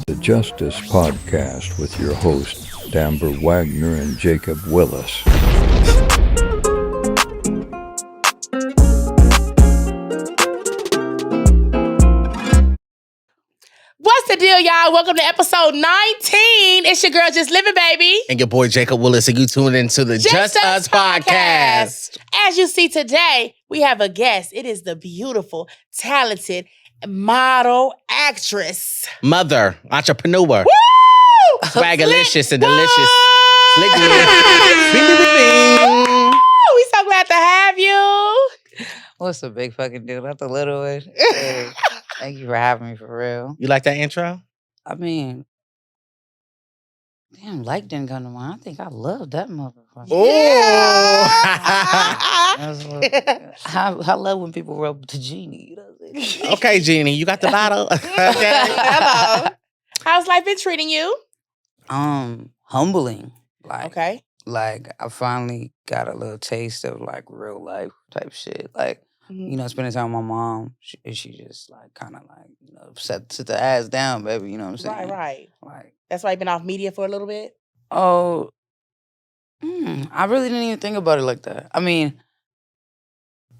The Justice Podcast with your hosts, Amber Wagner and Jacob Willis. What's the deal, y'all? Welcome to episode 19. It's your girl, Just Living, baby. And your boy, Jacob Willis, and you tuned into the Just Us Podcast. As you see today, we have a guest. It is the beautiful, talented model, actress. Mother, entrepreneur. Woo! Swagalicious and delicious. Slick. Woo! We so glad to have you. What's a big fucking deal? Not the little one. Hey, thank you for having me, for real. You like that intro? I mean, damn, like didn't come to mind. I think I love that motherfucker. Oh. I love when people rub the genie. You know what I'm saying? Okay, Jeannie, you got the bottle. Okay. Hello. How's life been treating you? Humbling. Okay. Like I finally got a little taste of like real life type shit. Like, you know, spending time with my mom, she just like kind of like, you know, sit the ass down, baby. You know what I'm saying? Right. Like, That's why you've been off media for a little bit? oh, I really didn't even think about it like that. I mean,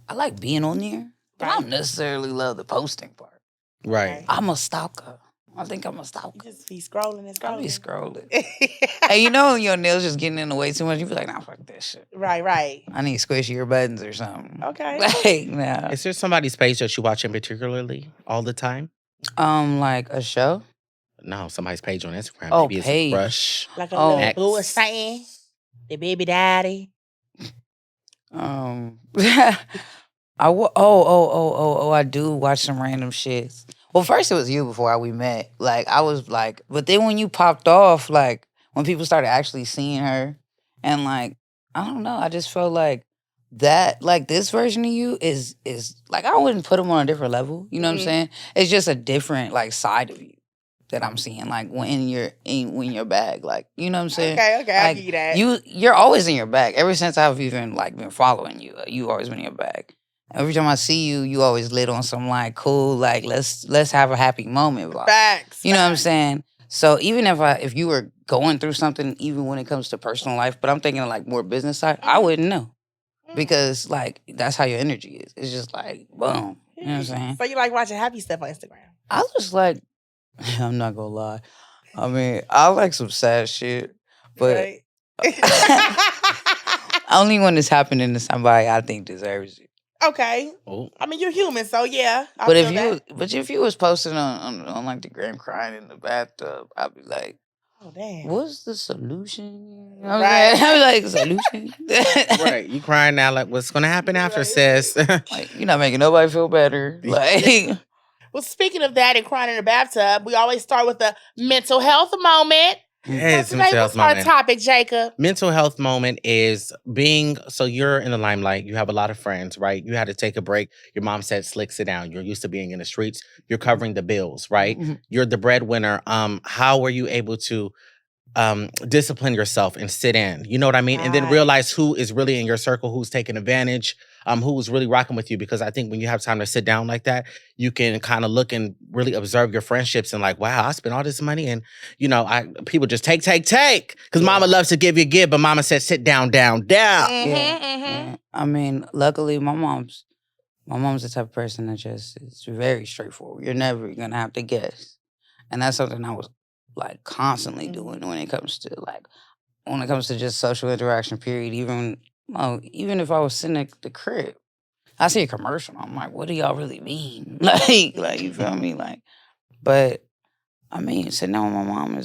I like being on there, but I don't necessarily love the posting part. Right. I'm a stalker. I think I'm a stalker. You just be scrolling and scrolling. I be scrolling. And you know your nails just getting in the way too much, you be like, nah, fuck that shit. Right. I need squishier buttons or something. Okay. Like, nah. Is there somebody's page that you watching particularly all the time? Like a show? No, somebody's page on Instagram. Oh, Maybe it's page. a crush. Like a Oh. little Ex. boo or something. The baby daddy. I do watch some random shit. Well, first it was you before we met. Like, I was like, but then when you popped off, like, when people started actually seeing her, and like, I don't know, I just felt like that, like, this version of you is like, I wouldn't put them on a different level. You know what I'm saying? It's just a different, like, side of you that I'm seeing, like, when you're in your bag. Like, you know what I'm saying? Okay, Like, I give you that. You're always in your bag. Ever since I've even, like, been following you, you always been in your bag. Every time I see you, you always lit on some like cool, like let's have a happy moment vibe. Facts. You know what I'm saying? So even if you were going through something, even when it comes to personal life, but I'm thinking of like more business side, I wouldn't know. Because like that's how your energy is. It's just like boom. You know what I'm saying? So you like watching happy stuff on Instagram? I was just like, I'm not gonna lie. I mean, I like some sad shit, but Right. only when it's happening to somebody I think deserves it. Okay. Oh. I mean, you're human, so yeah. I But feel if you was posting on like the gram crying in the bathtub, I'd be like, oh damn. what's the solution? You know what Right. I'm saying? I'd be like, solution? Right. You crying now like, what's going to happen after, Right. sis? Like, you're not making nobody feel better. Like, Well, speaking of that and crying in the bathtub, we always start with a mental health moment. Yes, So mental today, health what's our moment. topic, Jacob? Mental health moment is so you're in the limelight, you have a lot of friends, right? You had to take a break. Your mom said, slick, sit down. You're used to being in the streets. You're covering the bills, right? Mhm. You're the breadwinner. How were you able to discipline yourself and sit in? You know what I mean? And then Right. realize who is really in your circle, who's taking advantage, who's really rocking with you. Because I think when you have time to sit down like that, you can kind of look and really observe your friendships and like, wow, I spent all this money and, you know, people just take. Because mama loves to give, but mama said sit down. yeah. I mean, luckily, my mom's the type of person that just is very straightforward. You're never gonna have to guess, and that's something I was like constantly doing when it comes to just social interaction. Period. Even if I was sitting at the crib, I see a commercial. I'm like, what do y'all really mean? like you feel me? Like, but I mean, sitting down with my mom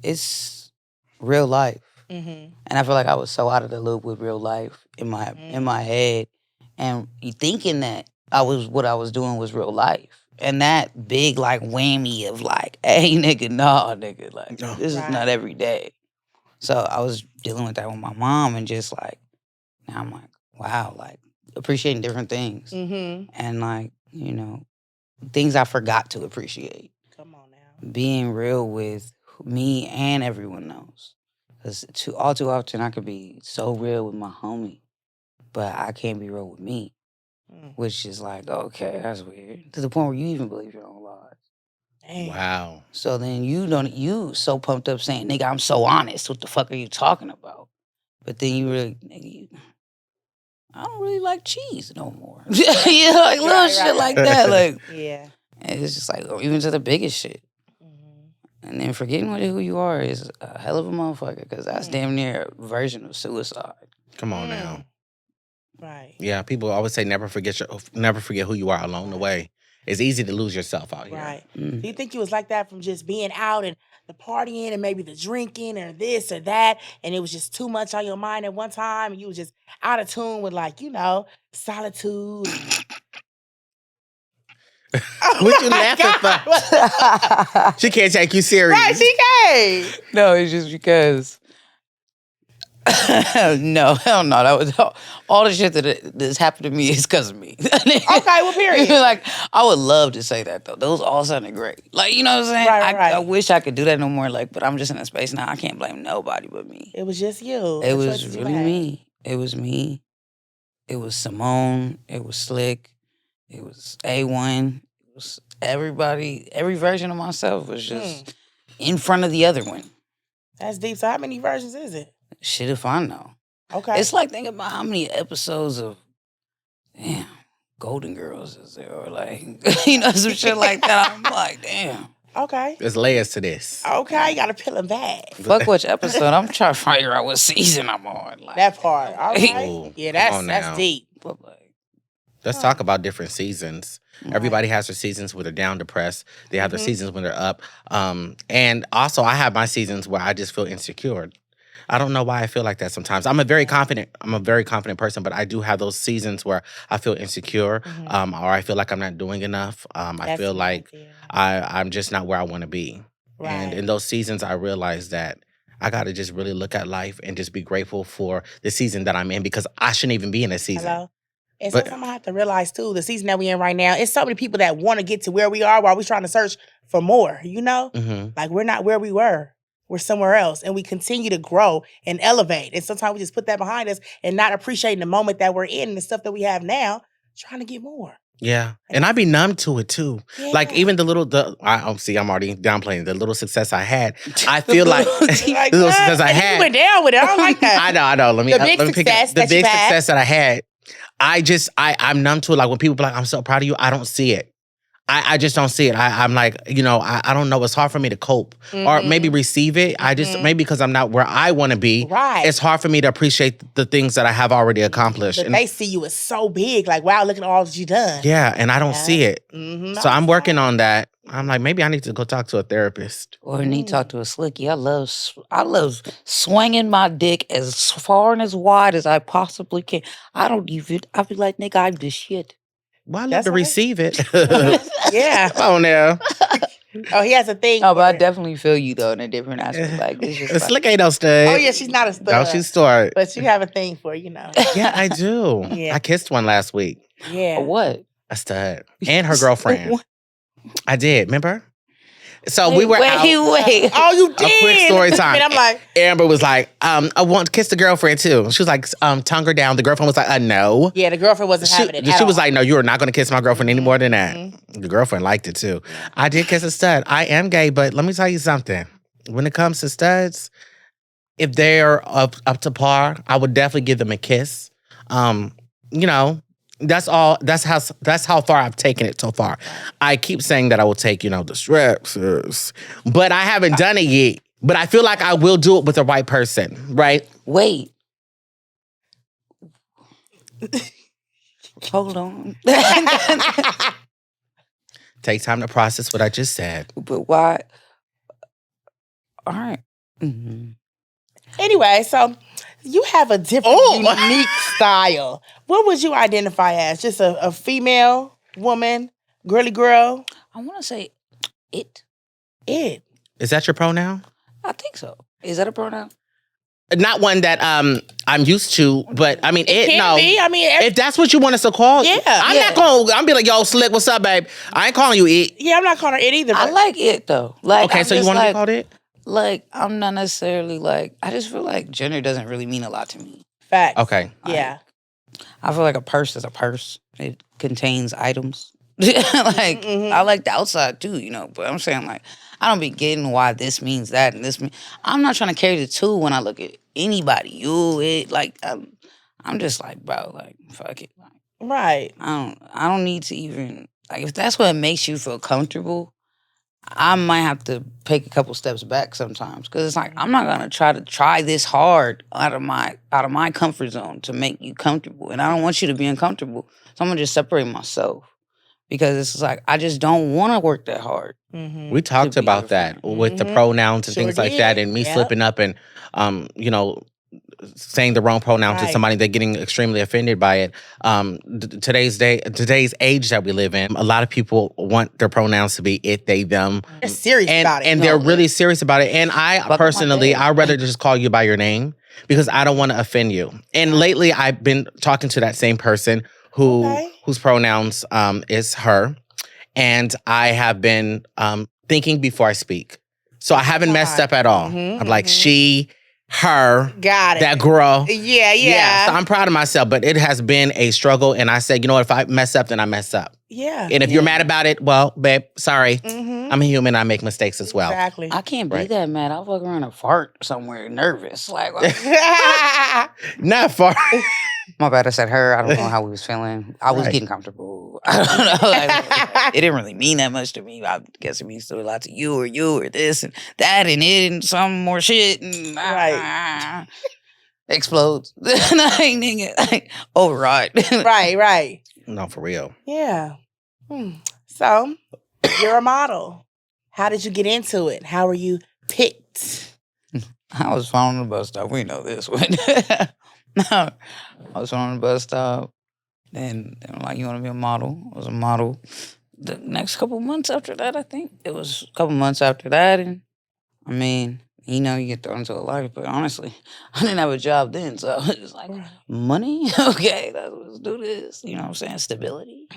it's real life. Mm-hmm. And I feel like I was so out of the loop with real life in my head, and thinking that what I was doing was real life, and that big like whammy of like, hey nigga, nah nigga, like this is not every day. So I was dealing with that with my mom, and just like now I'm like, wow, like appreciating different things, and like you know things I forgot to appreciate. Come on now. Being real with me and everyone else. Because all too often I could be so real with my homie, but I can't be real with me. Which is like, okay, that's weird. To the point where you even believe your own lies. Damn. Wow. So then you so pumped up saying, nigga, I'm so honest. What the fuck are you talking about? But then you really, nigga, I don't really like cheese no more. You know, like little shit like that. Like, yeah. it's just like, even to the biggest shit. And then forgetting who you are is a hell of a motherfucker, because that's damn near a version of suicide. Come on now. Right. Yeah, people always say never forget who you are along the way. It's easy to lose yourself out here. Right. Do you think you was like that from just being out and the partying and maybe the drinking or this or that, and it was just too much on your mind at one time, and you was just out of tune with, like, you know, solitude? What you laughing for? She can't take you serious. Right, she can't. No, it's just because. No, hell no. That was all the shit that's happened to me is because of me. Okay, well, period. Like, I would love to say that though. Those all sounded great. Like, you know what I'm saying? Right. I wish I could do that no more. Like, but I'm just in a space now. I can't blame nobody but me. It was just you. It was really me. It was me. It was Simone. It was Slick. It was A1. It was everybody. Every version of myself was just in front of the other one. That's deep. So how many versions is it? Shit if I know. Okay. It's like, think about how many episodes of, damn, Golden Girls is there, or like, you know, some shit like that. I'm like, damn. Okay. There's layers to this. Okay, you gotta peel them back. Fuck which episode. I'm trying to figure out what season I'm on. Like, That part. All right. Ooh, Yeah, come on that's now. deep. but like, Let's talk about different seasons. Everybody has their seasons where they're down, depressed. They have their seasons when they're up. And also, I have my seasons where I just feel insecure. I don't know why I feel like that sometimes. I'm a very confident person, but I do have those seasons where I feel insecure, or I feel like I'm not doing enough. I feel like I'm just not where I want to be. Right. And in those seasons, I realized that I got to just really look at life and just be grateful for the season that I'm in, because I shouldn't even be in this season. Hello? And sometimes I have to realize, too, the season that we're in right now, it's so many people that want to get to where we are while we're trying to search for more, you know? Like, we're not where we were. We're somewhere else, and we continue to grow and elevate. And sometimes we just put that behind us and not appreciating the moment that we're in and the stuff that we have now, trying to get more. Yeah. And I be numb to it too. Yeah. Like even I'm already downplaying the little success I had. I feel like the little success I had. You went down with it. I don't like that. I know. Let me pick up the big success that I had. I'm numb to it. Like when people be like, I'm so proud of you, I don't see it. I just don't see it. I'm like, you know, I don't know. It's hard for me to cope or maybe receive it. I just, maybe because I'm not where I want to be. Right. It's hard for me to appreciate the things that I have already accomplished. But they see you as so big. Like, wow, look at all that you done. Yeah. And I don't see it. So I'm working on that. I'm like, maybe I need to go talk to a therapist. or I need to talk to a slicky. I love swinging my dick as far and as wide as I possibly can. I be like, nigga, I'm the shit. Well, I love That's to right. receive it. Yeah. Come on now. Oh, he has a thing. No, but I for it. definitely feel you though in a different aspect. Like it's just like, Slick ain't no stud. Oh, yeah, she's not a stud. No, she's smart. But you have a thing for, you know. Yeah, I do. Yeah. I kissed one last week. Yeah. what? A stud. And her girlfriend. I did, remember? So we were out. Wait. Oh, you did. A quick story time. And I'm like, Amber was like, I want to kiss the girlfriend too. She was like, tongue her down. The girlfriend was like, no. yeah, the girlfriend wasn't having it. She was like, no, you are not going to kiss my girlfriend any more than that. The girlfriend liked it too. I did kiss a stud. I am gay, but let me tell you something. When it comes to studs, if they're up to par, I would definitely give them a kiss. You know, that's all. That's how far I've taken it so far. I keep saying that I will take, the straps, but I haven't done it yet. But I feel like I will do it with the right person, right? Wait. Hold on. Take time to process what I just said. But why? All right. Mm-hmm. Anyway, so you have a different, unique style. What would you identify as? Just a female woman, girly girl? I want to say it. It. Is that your pronoun? I think so. Is that a pronoun? Not one that I'm used to, but I mean it. Can No, be. I mean, if that's what you want us to call, Yeah. I'm not going. I'm be like, yo, Slick, what's up, babe? I ain't calling you it. yeah, I'm not calling her it either. I But like it though. Like, Okay, I'm so you just want to be like, called it? Like, I'm not necessarily like. I just feel like gender doesn't really mean a lot to me. facts. Okay. Yeah. I feel like a purse is a purse. It contains items. Like, I like the outside too, you know. But I'm saying, like, I don't be getting why this means that and this means. I'm not trying to carry the two when I look at anybody. I'm just like, bro, like, fuck it. Like, right. I don't need to even, like, if that's what makes you feel comfortable, I might have to take a couple steps back sometimes. Because it's like, I'm not going to try this hard out of my comfort zone to make you comfortable. And I don't want you to be uncomfortable. So I'm going to just separate myself. Because it's like, I just don't want to work that hard. We talked about that with the pronouns and things like that, and me slipping up and, you know, saying the wrong pronoun to somebody, they're getting extremely offended by it. Today's age that we live in, a lot of people want their pronouns to be it, they, them. They're serious about it. And they're really serious about it. And I personally, I'd rather just call you by your name because I don't want to offend you. And lately, I've been talking to that same person whose pronouns is her. And I have been thinking before I speak. So I haven't messed up at all. I'm like, she, her, got it. That girl. Yeah. So I'm proud of myself, but it has been a struggle. And I said, you know what, if I mess up, then I mess up. Yeah. And if you're mad about it, well, babe, sorry. I'm a human. I make mistakes as well. Exactly. I can't be that mad. I'll fuck around and fart somewhere nervous. Like, Not far. my bad, I said her. I don't know how we was feeling. I was getting comfortable. I don't know. Like, it didn't really mean that much to me. I guess it means a lot to you or this and that and it and some more shit. And explodes. Like, override. Right. No, for real. Yeah. So, you're a model. How did you get into it? How were you picked? I was found on the bus stop. We know this one. I was found on the bus stop. And they were like, you want to be a model? I was a model. The next couple months after that, I think. It was a couple months after that. And, I mean, you know, you get thrown into a life. But honestly, I didn't have a job then. So it was like, money? Okay, let's do this. You know what I'm saying? Stability.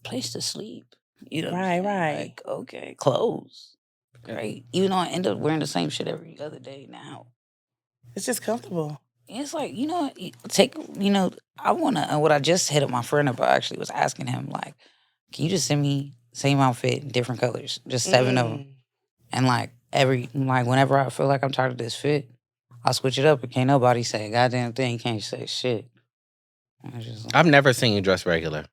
Place to sleep. You know, right. Like, okay, clothes, right? Even though I end up wearing the same shit every other day now, it's just comfortable. It's like, you know, I want to. What I just hit up my friend about actually was asking him like, can you just send me same outfit in different colors, just 7 of them, and like whenever I feel like I'm tired of this fit, I'll switch it up. And can't nobody say a goddamn thing. Can't say shit. I've never seen you dress regular.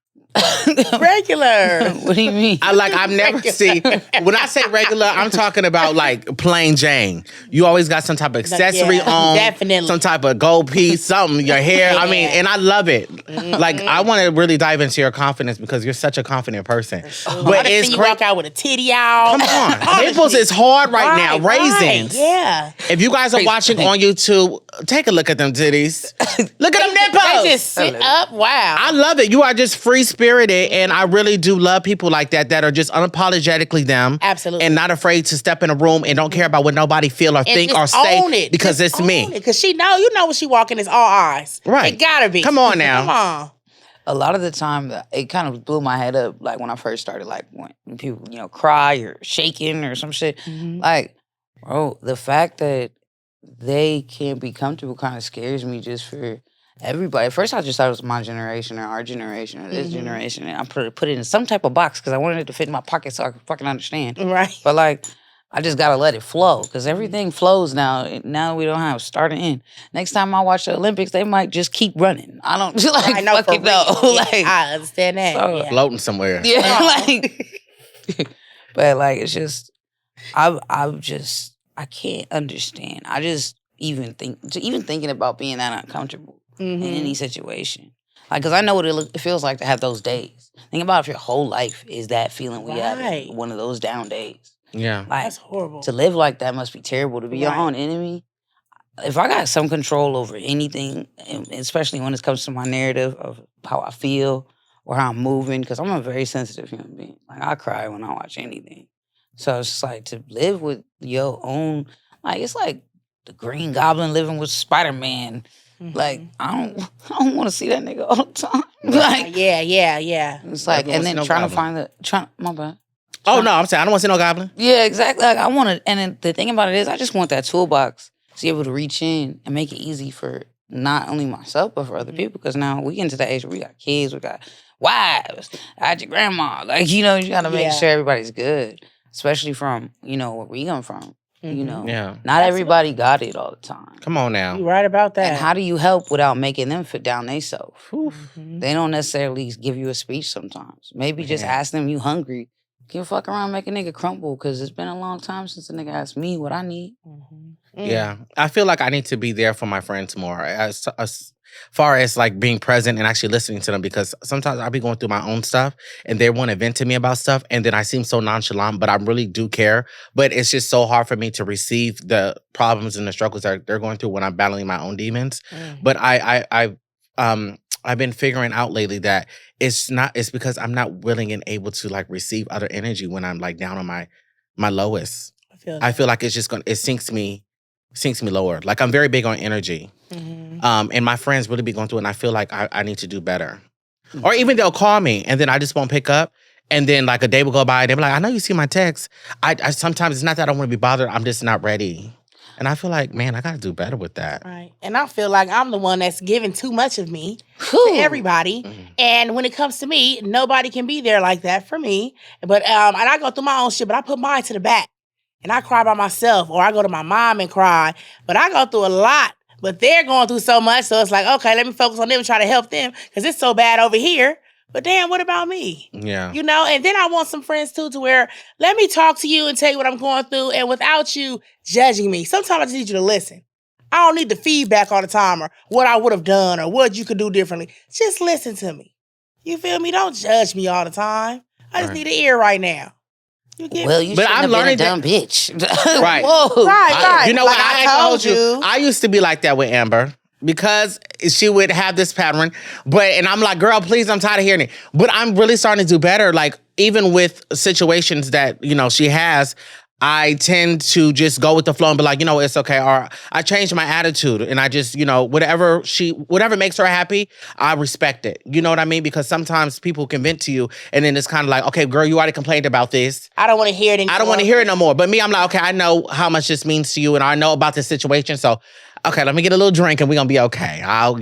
Regular. What do you mean? I've never seen. When I say regular, I'm talking about like plain Jane. You always got some type of accessory on, definitely some type of gold piece, something. Your hair. I mean, and I love it. Like I want to really dive into your confidence because you're such a confident person. But it's you walk out with a titty out. Come on, nipples is hard right now. Raisins. Yeah. If you guys are watching on YouTube, take a look at them titties. Look at them nipples. They just sit up. Wow. I love it. You are just free spirited, and I really do love people like that are just unapologetically them. Absolutely. And not afraid to step in a room and don't care about what nobody feel or think or say because just it's me. Because she know, when she walking, it's all eyes. Right. It gotta be. Come on now. Come on. A lot of the time, it kind of blew my head up, like when I first started, like when people, cry or shaking or some shit. Like, bro, the fact that they can't be comfortable kind of scares me just for everybody. At first, I just thought it was my generation or our generation or this generation. And I put it in some type of box because I wanted it to fit in my pocket so I could fucking understand. Right. But, like, I just got to let it flow because everything flows now. Now we don't have start and end. Next time I watch the Olympics, they might just keep running. I don't like I know fucking know. Like, I understand that. So, floating somewhere. Yeah, like, but, like, it's just, I can't understand. I just even thinking about being that uncomfortable in any situation. Like, because I know what it feels like to have those days. Think about if your whole life is that feeling we have one of those down days. Yeah. Like, that's horrible. To live like that must be terrible. To be your own enemy. If I got some control over anything, especially when it comes to my narrative of how I feel or how I'm moving, because I'm a very sensitive human being. Like, I cry when I watch anything. So it's just like to live with your own, like, it's like the Green Goblin living with Spider-Man. Like, I don't want to see that nigga all the time. Like, yeah. It's like, and then trying to find my bad. Oh, no, I'm saying I don't want to see no goblin. Yeah, exactly. Like, I want to, and then the thing about it is I just want that toolbox to be able to reach in and make it easy for not only myself, but for other people. Because now we get into the age where we got kids, we wives, I had your grandma. Like, you know, you gotta make sure everybody's good. Especially from, you know, where we come from. You know, not everybody got it all the time. Come on now. You're right about that. And how do you help without making them fit down themselves? They don't necessarily give you a speech sometimes. Maybe just ask them, you hungry? Can you fuck around, make a nigga crumble? Because it's been a long time since a nigga asked me what I need. Yeah. I feel like I need to be there for my friends more. As far as like being present and actually listening to them, because sometimes I'll be going through my own stuff and they want to vent to me about stuff and then I seem so nonchalant, but I really do care. But it's just so hard for me to receive the problems and the struggles that they're going through when I'm battling my own demons. But I've been figuring out lately that it's because I'm not willing and able to like receive other energy when I'm like down on my lowest. I feel like it's just it sinks me lower. Like I'm very big on energy. And my friends really be going through it, and I feel like I need to do better. Or even they'll call me, and then I just won't pick up. And then like a day will go by, and they'll be like, I know you see my text. I sometimes, it's not that I don't want to be bothered, I'm just not ready. And I feel like, man, I got to do better with that. Right. And I feel like I'm the one that's giving too much of me to everybody. And when it comes to me, nobody can be there like that for me. But and I go through my own shit, but I put mine to the back. And I cry by myself, or I go to my mom and cry. But I go through a lot. But they're going through so much, so it's like, okay, let me focus on them and try to help them because it's so bad over here. But damn, what about me? Yeah. You know, and then I want some friends too to where, let me talk to you and tell you what I'm going through and without you judging me. Sometimes I just need you to listen. I don't need the feedback all the time or what I would have done or what you could do differently. Just listen to me. You feel me? Don't judge me all the time. I just need an ear right now. Well, you shouldn't have been a dumb bitch. Right. Whoa. Right. You know like what? I told you. I used to be like that with Amber because she would have this pattern. And I'm like, girl, please, I'm tired of hearing it. But I'm really starting to do better. Like, even with situations that, you know, she has, I tend to just go with the flow and be like, you know, it's okay. Or I changed my attitude and I just, you know, whatever makes her happy, I respect it. You know what I mean? Because sometimes people can vent to you and then it's kind of like, okay, girl, you already complained about this. I don't want to hear it anymore. I don't want to hear it no more. But me, I'm like, okay, I know how much this means to you and I know about this situation. So, okay, let me get a little drink and we're going to be okay. I'll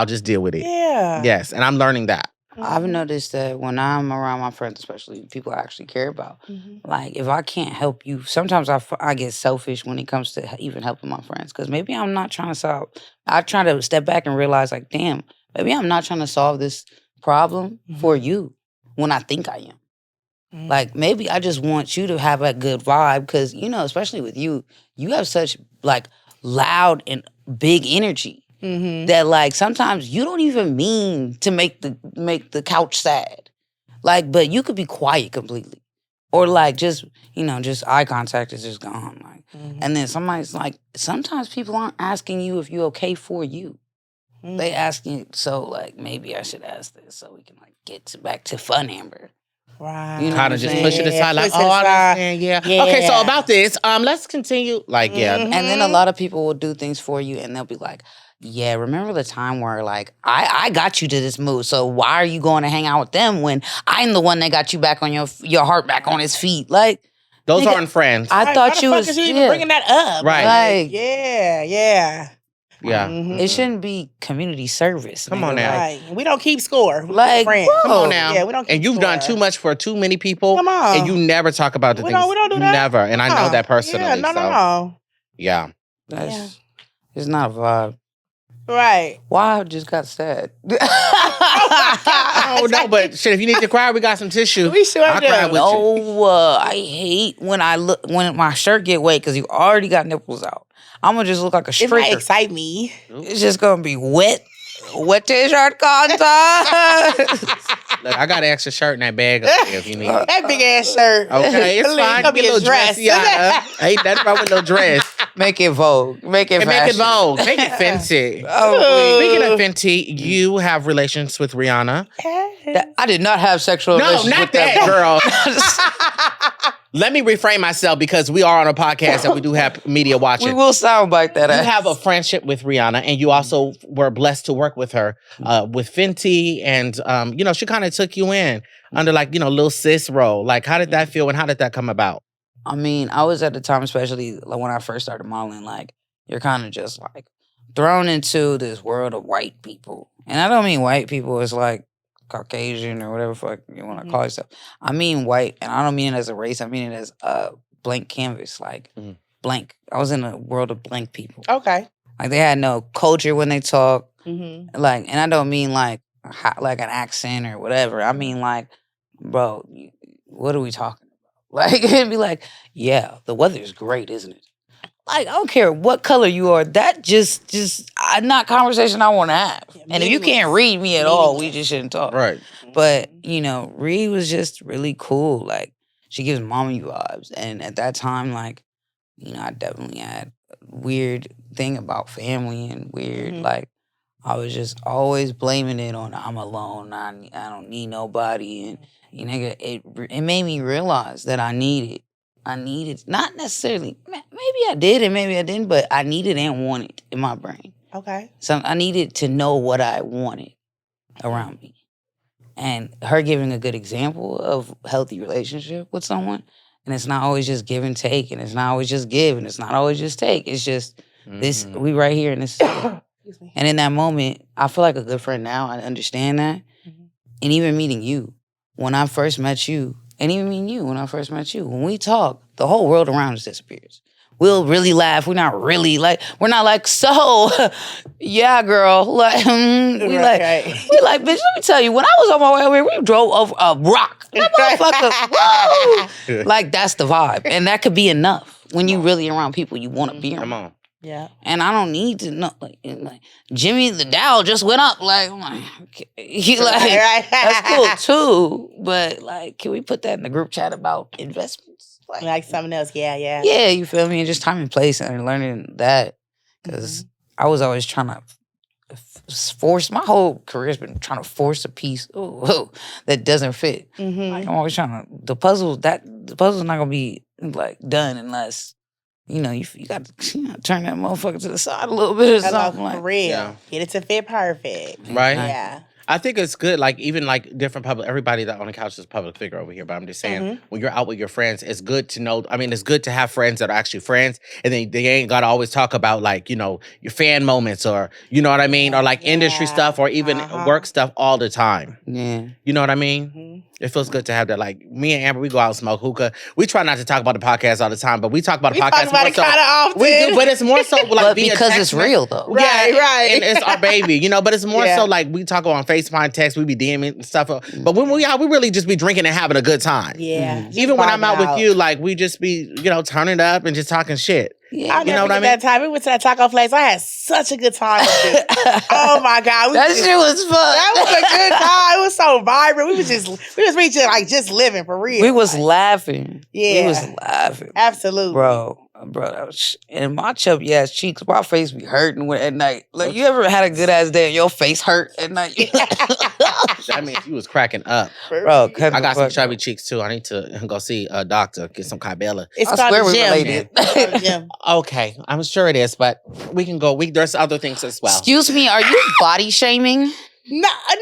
just deal with it. Yeah. Yes. And I'm learning that. I've noticed that when I'm around my friends, especially people I actually care about, like if I can't help you, sometimes I get selfish when it comes to even helping my friends because maybe I'm not trying to solve. I try to step back and realize like, damn, maybe I'm not trying to solve this problem for you when I think I am. Like maybe I just want you to have a good vibe because, you know, especially with you, you have such like loud and big energy. That like sometimes you don't even mean to make the couch sad, like, but you could be quiet completely, or like just, you know, just eye contact is just gone, like, and then somebody's like, sometimes people aren't asking you if you're okay for you, they asking, so like maybe I should ask this so we can like get back to fun, Amber. Right. You know kind of just push it aside, like, oh, I understand, yeah. Okay, so about this, let's continue, like, yeah. And then a lot of people will do things for you, and they'll be like, yeah, remember the time where, like, I got you to this mood, so why are you going to hang out with them when I'm the one that got you back on your heart back on his feet? Like, those nigga, aren't friends. I thought you was even bringing that up. Right. Like, yeah. It shouldn't be community service. Come on now. Right. We don't keep score. Like, friends. Come on now. Yeah, we don't keep and you've score. done too much for too many people. Come on. And you never talk about the things. We don't do that. Never. And I know that personally. Yeah, no. Yeah. It's not a vibe. Right. Why I just got sad? Oh, no, but shit, if you need to cry, we got some tissue. We sure do. Cry with you. No, I hate when when my shirt get wet because you already got nipples out. I'm gonna just look like a It might streaker. excite me. It's just gonna be wet t-shirt content. Look, I got an extra shirt in that bag up there if you need it. That big ass shirt. Okay, it's fine. Gonna be Get a dress. dressy on her. Ain't nothing wrong with no dress. Make it Vogue. Make it And make it fashion. Vogue. Make it Fenty. Oh, Speaking of Fenty, you have relations with Rihanna. I did not have sexual No, relations not with that, girl. Let me reframe myself because we are on a podcast and we do have media watching. We will soundbite that. You have a friendship with Rihanna, and you also were blessed to work with her with Fenty, and you know, she kind of took you in under like, you know, little sis role. Like, how did that feel, and how did that come about? I mean, I was at the time, especially like when I first started modeling, like you're kind of just like thrown into this world of white people, and I don't mean white people as like Caucasian or whatever fuck you want to call yourself. I mean white, and I don't mean it as a race. I mean it as a blank canvas, like blank. I was in a world of blank people. Okay. Like they had no culture when they talk. Like, and I don't mean like an accent or whatever. I mean like, bro, what are we talking about? Like it'd be like, yeah, the weather's great, isn't it? Like I don't care what color you are. That just not conversation I want to have. Yeah, and if you can't read me at all, we just shouldn't talk. Right. But you know, Ree was just really cool. Like she gives mommy vibes, and at that time, like you know, I definitely had a weird thing about family and weird like. I was just always blaming it on I'm alone. I don't need nobody, and you nigga, it made me realize that I needed not necessarily. Maybe I did and maybe I didn't, but I needed and wanted in my brain. Okay. So I needed to know what I wanted around me, and her giving a good example of healthy relationship with someone, and it's not always just give and take, and it's not always just give, and it's not always just take. It's just this. We right here in this. And in that moment, I feel like a good friend now. I understand that. And even meeting you, when I first met you, and even meeting you when I first met you, when we talk, the whole world around us disappears. We'll really laugh. We're not really like, we're not like, so, yeah, girl. Like, we like, bitch, let me tell you, when I was on my way over here, we drove over a rock. That motherfucker, whoa. Like, that's the vibe. And that could be enough when you really around people you want to be around. Come on. Yeah. And I don't need to know, like Jimmy, the Dow just went up. Like, he like, that's cool too. But like, can we put that in the group chat about investments? Like something else, yeah. Yeah, you feel me? And just time and place and learning that. Because I was always trying to force, my whole career has been trying to force a piece that doesn't fit. Like, I'm always trying to, the puzzle's not going to be like done unless, you know, you got to turn that motherfucker to the side a little bit or something. For real. Yeah. Get it to fit perfect. Right? Yeah. I think it's good, like, even, like, different public, everybody that on the couch is a public figure over here, but I'm just saying, when you're out with your friends, it's good to know, I mean, it's good to have friends that are actually friends, and they ain't got to always talk about, like, you know, your fan moments, or, you know what I mean, or, like, industry stuff, or even work stuff all the time. Yeah. You know what I mean? It feels good to have that. Like, me and Amber, we go out and smoke hookah. We try not to talk about the podcast all the time, but we talk about the podcast. Talk about it kind of often. We do, but it's more so like but because it's real, though. Right. And it's our baby, you know, but it's more so like we talk on FaceTime, text, we be DMing and stuff. But when we out, we really just be drinking and having a good time. Yeah. Even when I'm out with you, like, we just be, you know, turning up and just talking shit. Yeah, you know what I mean? That time we went to that taco place, I had such a good time with it. Oh my God, that shit was fun. That was a good time. It was so vibrant. We was really like just living for real. We was laughing. Yeah, we was laughing. Absolutely, bro. That was, and my chubby ass cheeks, my face be hurting at night. Like, you ever had a good ass day and your face hurt at night? That means you was cracking up, bro. I got some chubby cheeks too. I need to go see a doctor, get some Kybella. It's called the gym. Okay, I'm sure it is, but we can go. There's other things as well. Excuse me, are you body shaming? No, I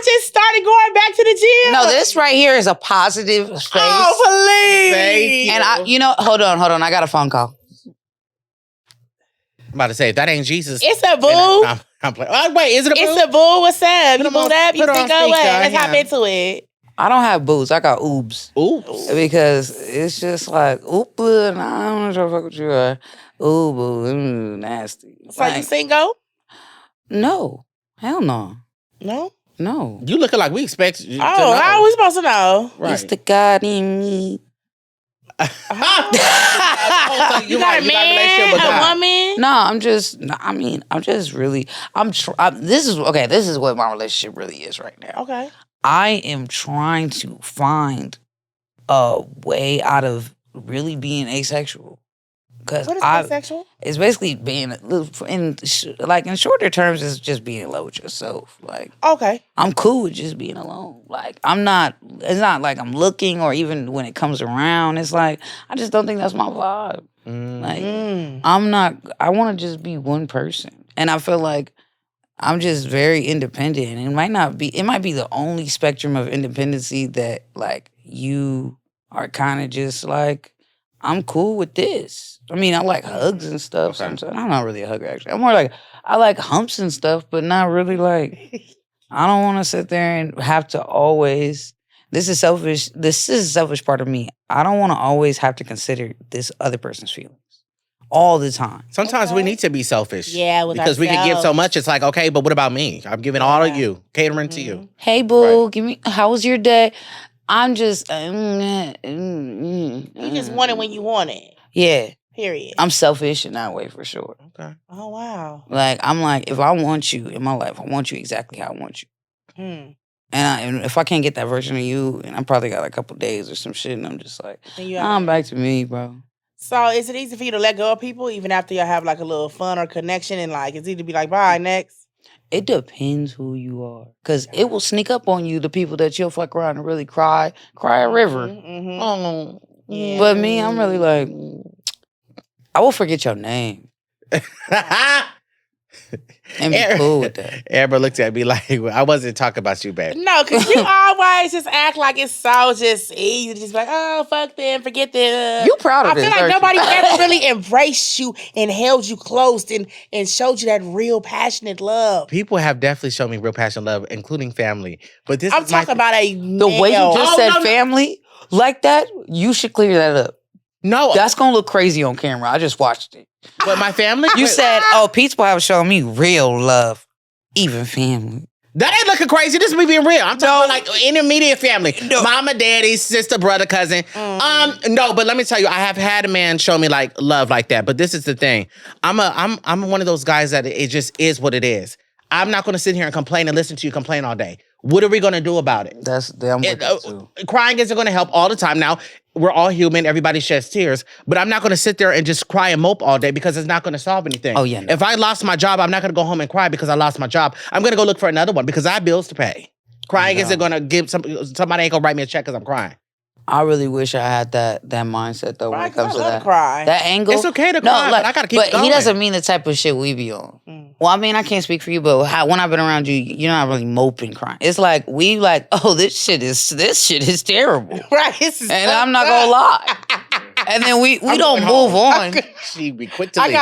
just started going back to the gym. No, this right here is a positive space. Oh, please. Thank you. And hold on. I got a phone call. I'm about to say, if that ain't Jesus. It's a boo. I'm playing. Oh, wait, is it a boo? It's a boo. What's up? You booed up? You think, oh, wait, let's hop into it. I don't have boos. I got oobs. Oops. Because it's just like, oop, nah, I'm not trying to fuck with you. Ooh, boo, nasty. So you single? No. Hell no. No? No. You looking like we expect you to know. How are we supposed to know? Right. It's the God in me. You got a man, a woman? No, I'm just really, this is what my relationship really is right now. Okay. I am trying to find a way out of really being asexual. What is asexual? It's basically being, in shorter terms, it's just being in love with yourself. Like, okay, I'm cool with just being alone. Like, it's not like I'm looking, or even when it comes around, it's like, I just don't think that's my vibe. I want to just be one person. And I feel like I'm just very independent. And it might be the only spectrum of independency that, like, you are kind of just like, I'm cool with this. I mean, I like hugs and stuff. Okay. Sometimes. I'm not really a hugger, actually. I'm more like, I like humps and stuff, but not really like, I don't want to sit there and have to always. This is selfish. This is a selfish part of me. I don't want to always have to consider this other person's feelings all the time. Sometimes we need to be selfish. Yeah, with because we can give so much. It's like, okay, but what about me? I'm giving all of you, catering to you. Hey, boo, give me. How was your day? I'm just. You just want it when you want it. Yeah. Period. I'm selfish in that way for sure. Okay. Oh wow. Like I'm like, if I want you in my life, I want you exactly how I want you. And if I can't get that version of you, and I probably got a couple days or some shit, and I'm just like, I'm back to me, bro. So is it easy for you to let go of people even after y'all have like a little fun or connection, and like it's easy to be like, bye, next? It depends who you are, because it will sneak up on you, the people that you'll fuck around and really cry a river. Oh, yeah. But me, I'm really like, I will forget your name. And be cool with that. Amber looked at me like, I wasn't talking about you, babe. No, because you always just act like it's so just easy to just be like, oh, fuck them, forget them. You proud of this. I feel like nobody ever really embraced you and held you close and showed you that real passionate love. People have definitely shown me real passionate love, including family. But this I'm talking about the way you just said family like that, you should clear that up. No. That's going to look crazy on camera. I just watched it. But my family? You said, people have shown me real love. Even family. That ain't looking crazy. This is me being real. I'm talking about like intermediate family. No. Mama, daddy, sister, brother, cousin. No, but let me tell you, I have had a man show me like love like that. But this is the thing. I'm one of those guys that it just is what it is. I'm not going to sit here and complain and listen to you complain all day. What are we going to do about it? Crying isn't going to help all the time. Now, we're all human. Everybody sheds tears. But I'm not going to sit there and just cry and mope all day because it's not going to solve anything. Oh, yeah. No. If I lost my job, I'm not going to go home and cry because I lost my job. I'm going to go look for another one because I have bills to pay. Crying isn't going to give somebody ain't going to write me a check because I'm crying. I really wish I had that mindset though when it comes to that. Cry. That angle. It's okay to cry, but I gotta keep going. But he doesn't mean the type of shit we be on. Well, I mean, I can't speak for you, but when I've been around you, you're not really moping crying. It's like we like, oh, this shit is terrible. Right. And I'm not gonna lie. And then we don't move on. She be quick to leave. I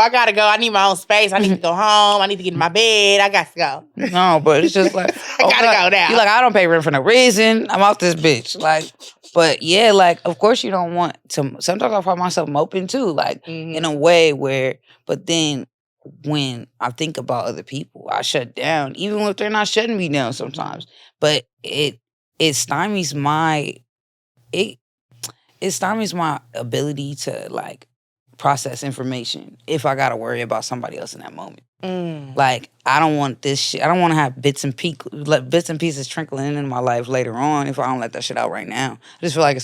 gotta go. I need my own space. I need to go home. I need to get in my bed. I got to go. No, but it's just like I gotta go now. You're like, I don't pay rent for no reason. I'm out this bitch. Like, but yeah, like, of course you don't want to. Sometimes I find myself moping too, like in a way where. But then when I think about other people, I shut down, even if they're not shutting me down sometimes. But it stymies my ability to like process information if I gotta worry about somebody else in that moment. Like, I don't want this shit. I don't want to have bits and pieces trickling into my life later on if I don't let that shit out right now. I just feel like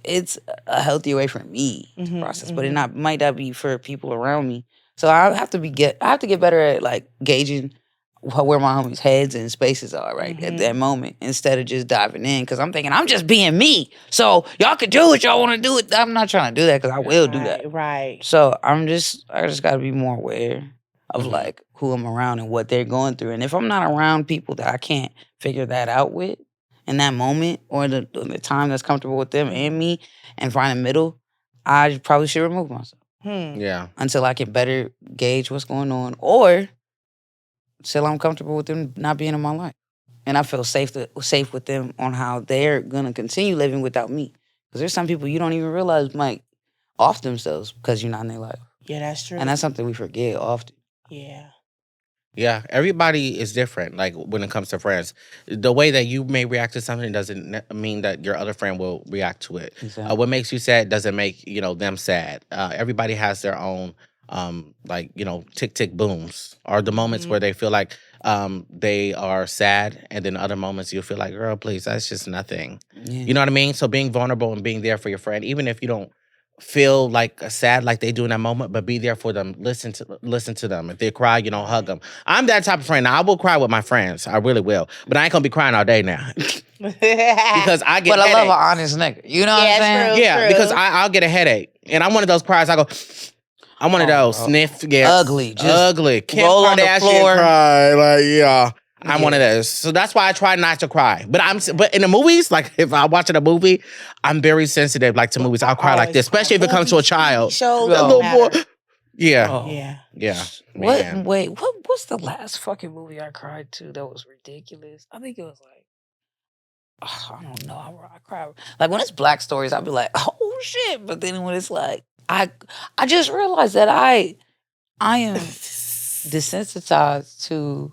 it's a healthy way for me to process, but it might not be for people around me. So I have to get better at like gauging where my homies' heads and spaces are at that moment instead of just diving in, because I'm thinking I'm just being me. So y'all can do what y'all want to do. I'm not trying to do that because I will do that. Right. So I just got to be more aware of like who I'm around and what they're going through. And if I'm not around people that I can't figure that out with in that moment or the time that's comfortable with them and me and find a middle, I probably should remove myself. Yeah. Until I can better gauge what's going on, or till I'm comfortable with them not being in my life. And I feel safe with them on how they're going to continue living without me. Because there's some people you don't even realize might off themselves because you're not in their life. Yeah, that's true. And that's something we forget often. Yeah. Yeah, everybody is different, like, when it comes to friends. The way that you may react to something doesn't mean that your other friend will react to it. Exactly. What makes you sad doesn't make, them sad. Everybody has their own, tick-tick booms, or the moments where they feel like they are sad, and then other moments you'll feel like, girl, please, that's just nothing. Yeah. You know what I mean? So being vulnerable and being there for your friend, even if you don't feel like sad like they do in that moment, but be there for them. Listen to them. If they cry, hug them. I'm that type of friend. Now, I will cry with my friends. I really will. But I ain't gonna be crying all day now. Because I get But headaches. I love an honest nigga. You know what I'm saying? True, Yeah, true. because I'll get a headache. And I'm one of those cries, I go, I'm one of those sniff, Ugly. Just ugly. Kim roll on the Kardashian floor. cry. Like, yeah. I'm one of those. So that's why I try not to cry. But in the movies, like if I'm watching a movie, I'm very sensitive like to movies. I'll cry like this, especially if it comes to a child. Shows That little boy. Yeah. Yeah. Yeah. What? Man. Wait. What what's the last fucking movie I cried to that was ridiculous? I think it was like, I don't know. I cry. Like when it's black stories, I'll be like, oh shit. But then when it's like, I just realized that I am desensitized to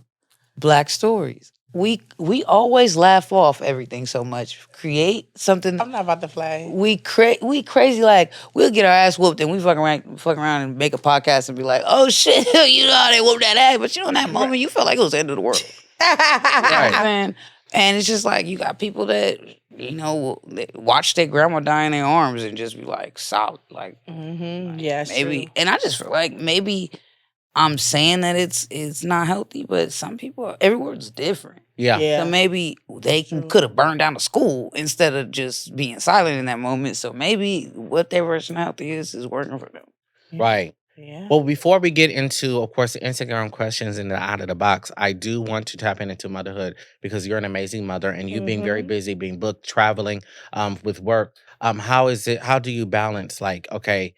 black stories. We always laugh off everything so much. Create something. I'm not about to play. We crazy, like we'll get our ass whooped and we fuck around and make a podcast and be like, oh shit, you know how they whooped that ass, but you know in that moment you felt like it was the end of the world. Right, man. And it's just like you got people that, you know, that watch their grandma die in their arms and just be like solid. Like, yeah, maybe. true. And I just feel like maybe I'm saying that it's not healthy, but some people, everyone's different. Yeah. So maybe they could have burned down the school instead of just being silent in that moment. So maybe what their version of healthy is working for them. Right. Yeah. Well, before we get into, of course, the Instagram questions and the out of the box, I do want to tap into motherhood because you're an amazing mother and you being very busy, being booked, traveling with work. How do you balance like, okay,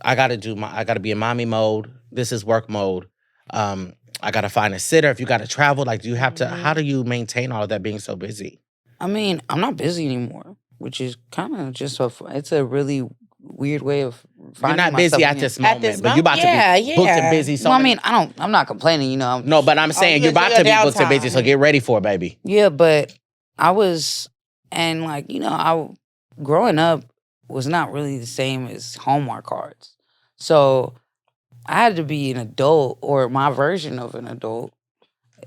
I gotta be in mommy mode. This is work mode. I gotta find a sitter. If you gotta travel, like do you have to, how do you maintain all of that being so busy? I mean, I'm not busy anymore, which is kind of just it's a really weird way of finding You're not busy at this moment, but you're about to be booked and busy. So well, I mean, I'm not complaining, you know. No, but I'm saying you're about to be booked and busy, so get ready for it, baby. Yeah, but I was, and like, you know, growing up was not really the same as Hallmark cards. So I had to be an adult or my version of an adult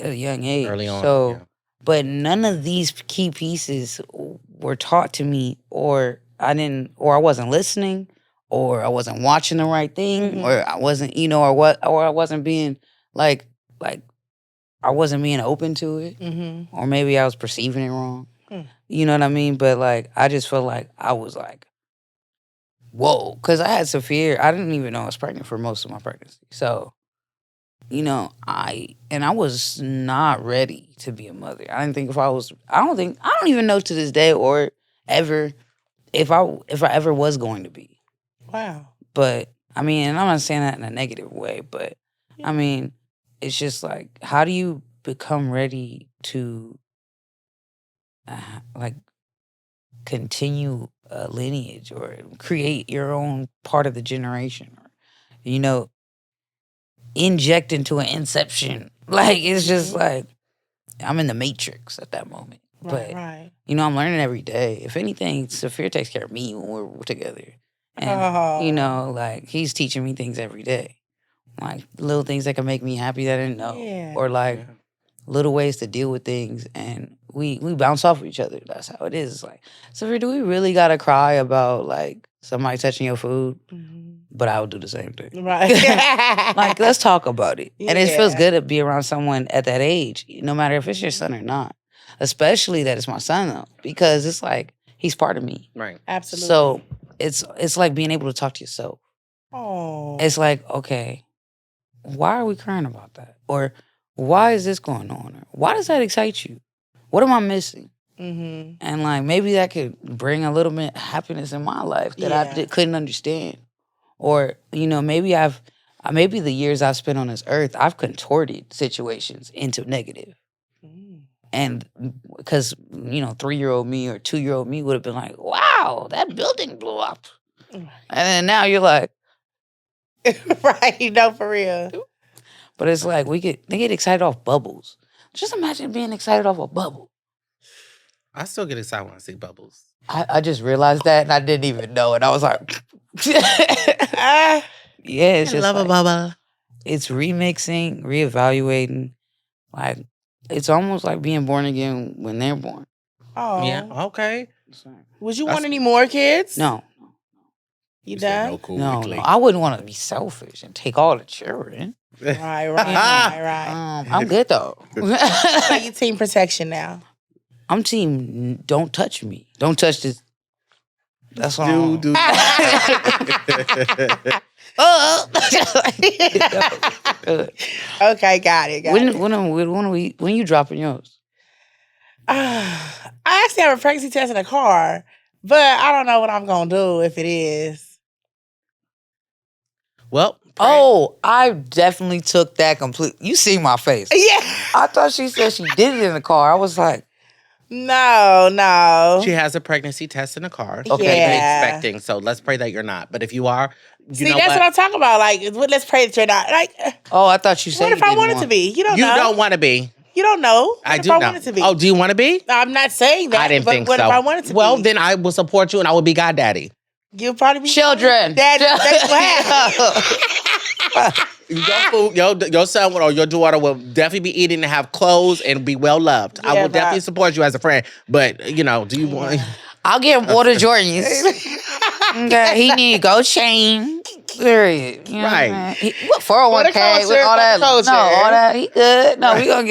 at a young age. Early on. So, but none of these key pieces were taught to me, or I wasn't listening, or I wasn't watching the right thing, or I wasn't, you know, or I wasn't being like I wasn't being open to it, or maybe I was perceiving it wrong. You know what I mean? But like, I just felt like I was like, whoa, because I had severe. I didn't even know I was pregnant for most of my pregnancy. So, you know, I was not ready to be a mother. I didn't think if I was. I don't even know to this day or ever if I ever was going to be. Wow. But I mean, and I'm not saying that in a negative way, but I mean, it's just like, how do you become ready to like continue a lineage or create your own part of the generation, or, you know, inject into an inception? Like, it's just like I'm in the matrix at that moment. But you know, I'm learning every day. If anything, Saphir takes care of me when we're together. And you know, like, he's teaching me things every day. Like little things that can make me happy that I didn't know. Yeah. Or like little ways to deal with things, and we bounce off of each other. That's how it is. It's like, Saphir, do we really gotta cry about like somebody touching your food? But I would do the same thing. Right. Like, let's talk about it. And it feels good to be around someone at that age, no matter if it's your son or not. Especially that it's my son, though, because it's like he's part of me. Right. Absolutely. So it's like being able to talk to yourself. Oh. It's like, okay, why are we crying about that? Or why is this going on? Or why does that excite you? What am I missing? And like, maybe that could bring a little bit of happiness in my life that I couldn't understand. Or, you know, maybe the years I've spent on this earth, I've contorted situations into negative. And because, you know, 3-year-old me or 2-year-old me would have been like, wow, that building blew up. And then now you're like, right, you know, for real. But it's like they get excited off bubbles. Just imagine being excited off a bubble. I still get excited when I see bubbles. I just realized that and I didn't even know. And I was like, yeah, it's just love a bubble. It's remixing, reevaluating. Like, it's almost like being born again when they're born. Oh. Yeah, okay. Would you want any more kids? No. You done? No, cool. No, I wouldn't want to be selfish and take all the children. Right. I'm good, though. So you team protection now. I'm team don't touch me. Don't touch this. That's all. Do. Okay, got it. When you dropping yours? I actually have a pregnancy test in the car, but I don't know what I'm gonna do if it is. Well, Oh, I definitely took that complete. You see my face. Yeah. I thought she said she did it in the car. I was like, No. she has a pregnancy test in the car. Okay. She's Yeah. expecting, so let's pray that you're not. But if you are, See, that's what I'm talking about. Like, let's pray that you're not. Like, oh, I thought you said what if I wanted to be? You don't know. You don't want to be. You don't know. What I if do I know. wanted to be? Oh, do you want to be? I'm not saying that. I didn't think what so. What if I wanted to be? Well, then I will support you and I will be goddaddy. You'll probably be children. That's what happened. Your son or your daughter will definitely be eating and have clothes and be well loved. I will definitely support you as a friend. But, do you want... I'll get him water Jordans. Okay, he need gold chain. Period. You know Right. What 401k with all that? No, all that. He good. No, we gonna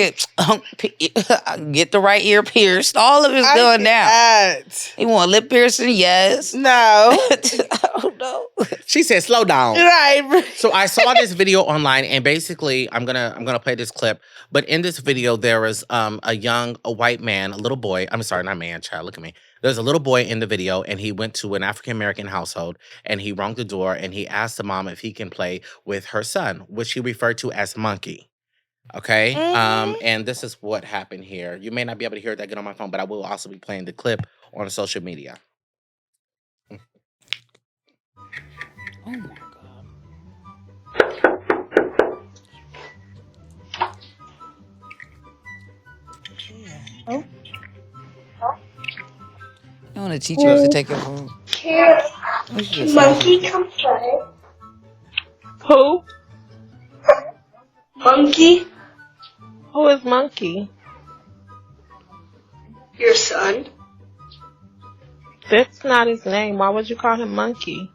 get the right ear pierced. All of it's going down. He want lip piercing? Yes. No. I don't know. She said, "Slow down." Right. So I saw this video online, and basically, I'm gonna play this clip. But in this video, there was a white man, a little boy. I'm sorry, not man, child. Look at me. There's a little boy in the video, and he went to an African American household, and he rang the door, and he asked the mom if he can play with her son, which he referred to as Monkey. Okay, and this is what happened here. You may not be able to hear that good on my phone, but I will also be playing the clip on social media. Oh my God. Oh. You want to teach us to take your phone? Monkey, come play. Who? Monkey, Who is Monkey? your son. That's not his name. Why would you call him Monkey?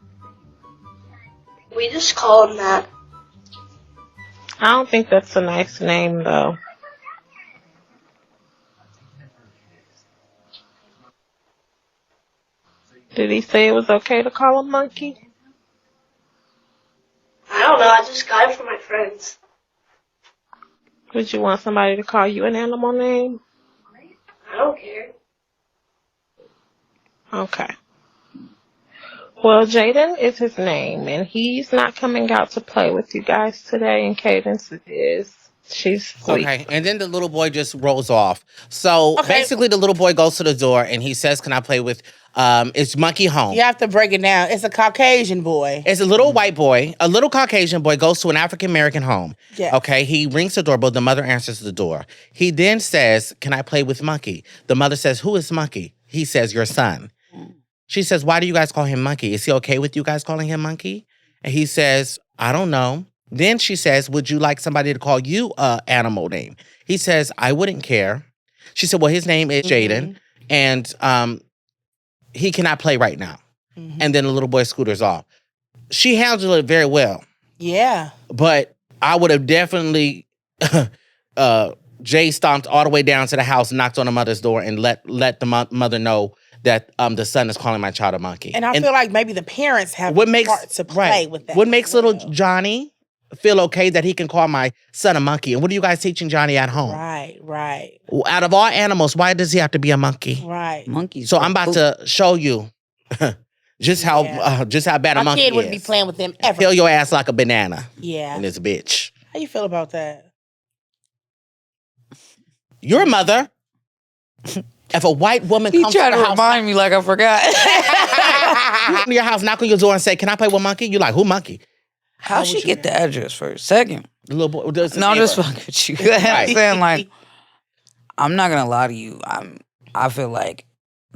We just call him that. I don't think that's a nice name, though. Did he say it was okay to call him Monkey? I don't know, I just got it from my friends. Would you want somebody to call you an animal name? I don't care. Okay. Well, Jaden is his name, and he's not coming out to play with you guys today, and Cadence is. She's asleep. Okay, and then the little boy just rolls off. So basically, the little boy goes to the door and he says, "Can I play with?" Is Monkey home? You have to break it down. It's a Caucasian boy. It's a little white boy. A little Caucasian boy goes to an African American home. Yeah. Okay, he rings the doorbell. The mother answers the door. He then says, "Can I play with Monkey?" The mother says, "Who is Monkey?" He says, "Your son." She says, "Why do you guys call him Monkey? Is he okay with you guys calling him Monkey?" And he says, "I don't know." Then she says, "Would you like somebody to call you an animal name?" He says, "I wouldn't care." She said, "Well, his name is Jaden, and he cannot play right now." And then the little boy scooters off. She handled it very well. Yeah. But I would have definitely Jay stomped all the way down to the house, knocked on the mother's door, and let the mother know that the son is calling my child a monkey. And I feel like maybe the parents have what makes part to play with that. What makes little Johnny feel okay that he can call my son a monkey? And what are you guys teaching Johnny at home? Right. Out of all animals, why does he have to be a monkey? Right. Monkeys. So I'm about to show you just how bad a My monkey kid is. wouldn't be playing with them ever. Peel your ass like a banana. Yeah. And this bitch. How you feel about that? You're a mother. If a white woman He comes to tried the to house, remind me like I forgot. you come to your house, knock on your door, and say, "Can I play with Monkey?" You're like, "Who Monkey?" How she get the address first? Second. The little boy. No, I'm just fucking with you. I'm saying, like, I'm not gonna lie to you. I feel like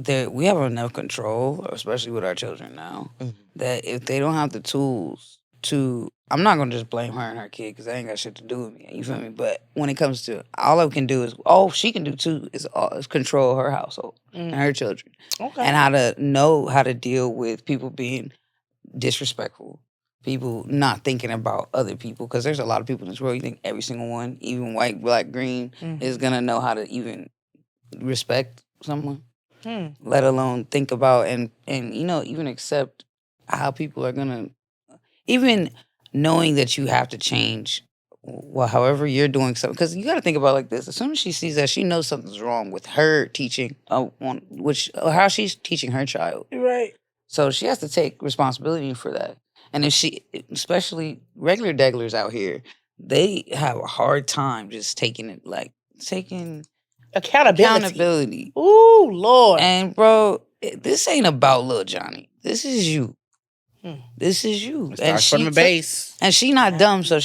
we have enough control, especially with our children now, that if they don't have the tools to, I'm not gonna just blame her and her kid because that ain't got shit to do with me. You feel me? But when it comes to all I can do is, she can do too is control her household and her children, and how to know how to deal with people being disrespectful. People not thinking about other people, because there's a lot of people in this world. You think every single one, even white, black, green, is gonna know how to even respect someone, let alone think about and even accept how people are gonna, even knowing that you have to change. Well, however you're doing something, because you got to think about it like this. As soon as she sees that, she knows something's wrong with her teaching, how she's teaching her child. Right. So she has to take responsibility for that. And if she, especially regular degglers out here, they have a hard time just taking it, like taking accountability. Ooh, Lord. And bro, this ain't about Lil Johnny. This is you. This is you. It starts from the base. And she not dumb, so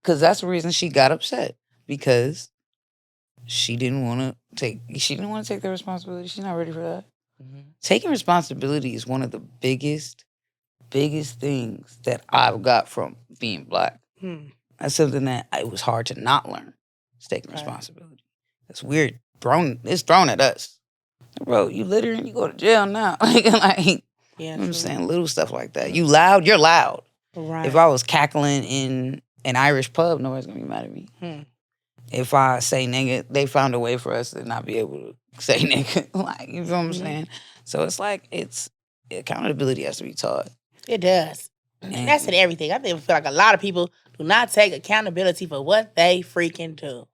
because that's the reason she got upset. Because she didn't want to take the responsibility. She's not ready for that. Taking responsibility is one of the biggest things that I've got from being Black. That's something that it was hard to not learn. It's taking responsibility. It's weird. It's thrown at us. Bro, you littering, you go to jail now. You know what I'm saying? Little stuff like that. You loud, you're loud. Right. If I was cackling in an Irish pub, nobody's going to be mad at me. If I say nigga, they found a way for us to not be able to say nigga. Like, you feel what I'm saying? So it's like, accountability has to be taught. It does. And that's in everything. I feel like a lot of people do not take accountability for what they freaking do.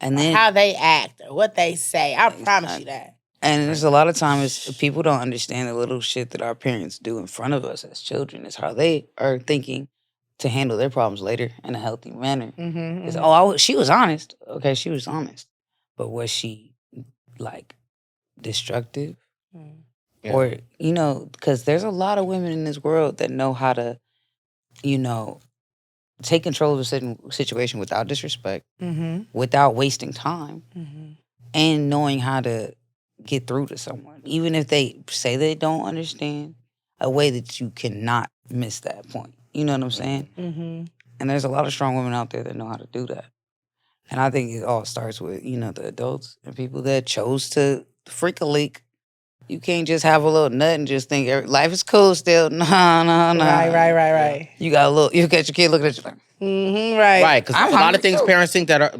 And then how they act or what they say. I promise you that. And there's a lot of times people don't understand the little shit that our parents do in front of us as children. It's how they are thinking to handle their problems later in a healthy manner. She was honest. Okay, she was honest. But was she, like, destructive? Yeah. Or, because there's a lot of women in this world that know how to, take control of a certain situation without disrespect, without wasting time, and knowing how to get through to someone. Even if they say they don't understand, a way that you cannot miss that point. You know what I'm saying? And there's a lot of strong women out there that know how to do that. And I think it all starts with, the adults and people that chose to freak a leak. You can't just have a little nut and just think life is cool still. No. Right. You got your kid looking at you like, Right, because there's a lot of things parents think that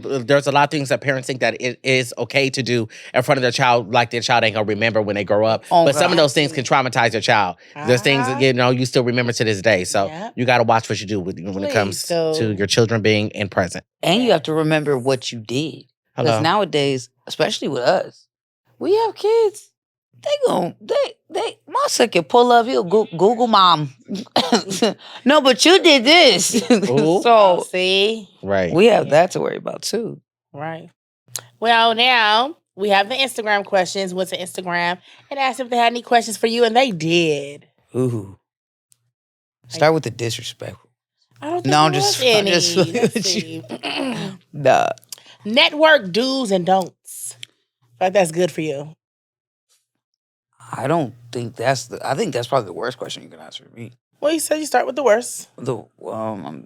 it is okay to do in front of their child, like their child ain't gonna remember when they grow up. But some of those things can traumatize your child. There's things that you still remember to this day. So you got to watch what you do when it comes to your children being in present. And you have to remember what you did. Because nowadays, especially with us, we have kids. My son can pull up, he'll Google mom. No, but you did this. So, see? Right. We have that to worry about, too. Right. Well, now we have the Instagram questions. Went to Instagram and asked if they had any questions for you, and they did. Ooh. Start with the disrespectful. I don't think I'm just Let's see. Nah. Network do's and don'ts. I think that's good for you. I don't think I think that's probably the worst question you can ask for me. Well, you said you start with the worst. The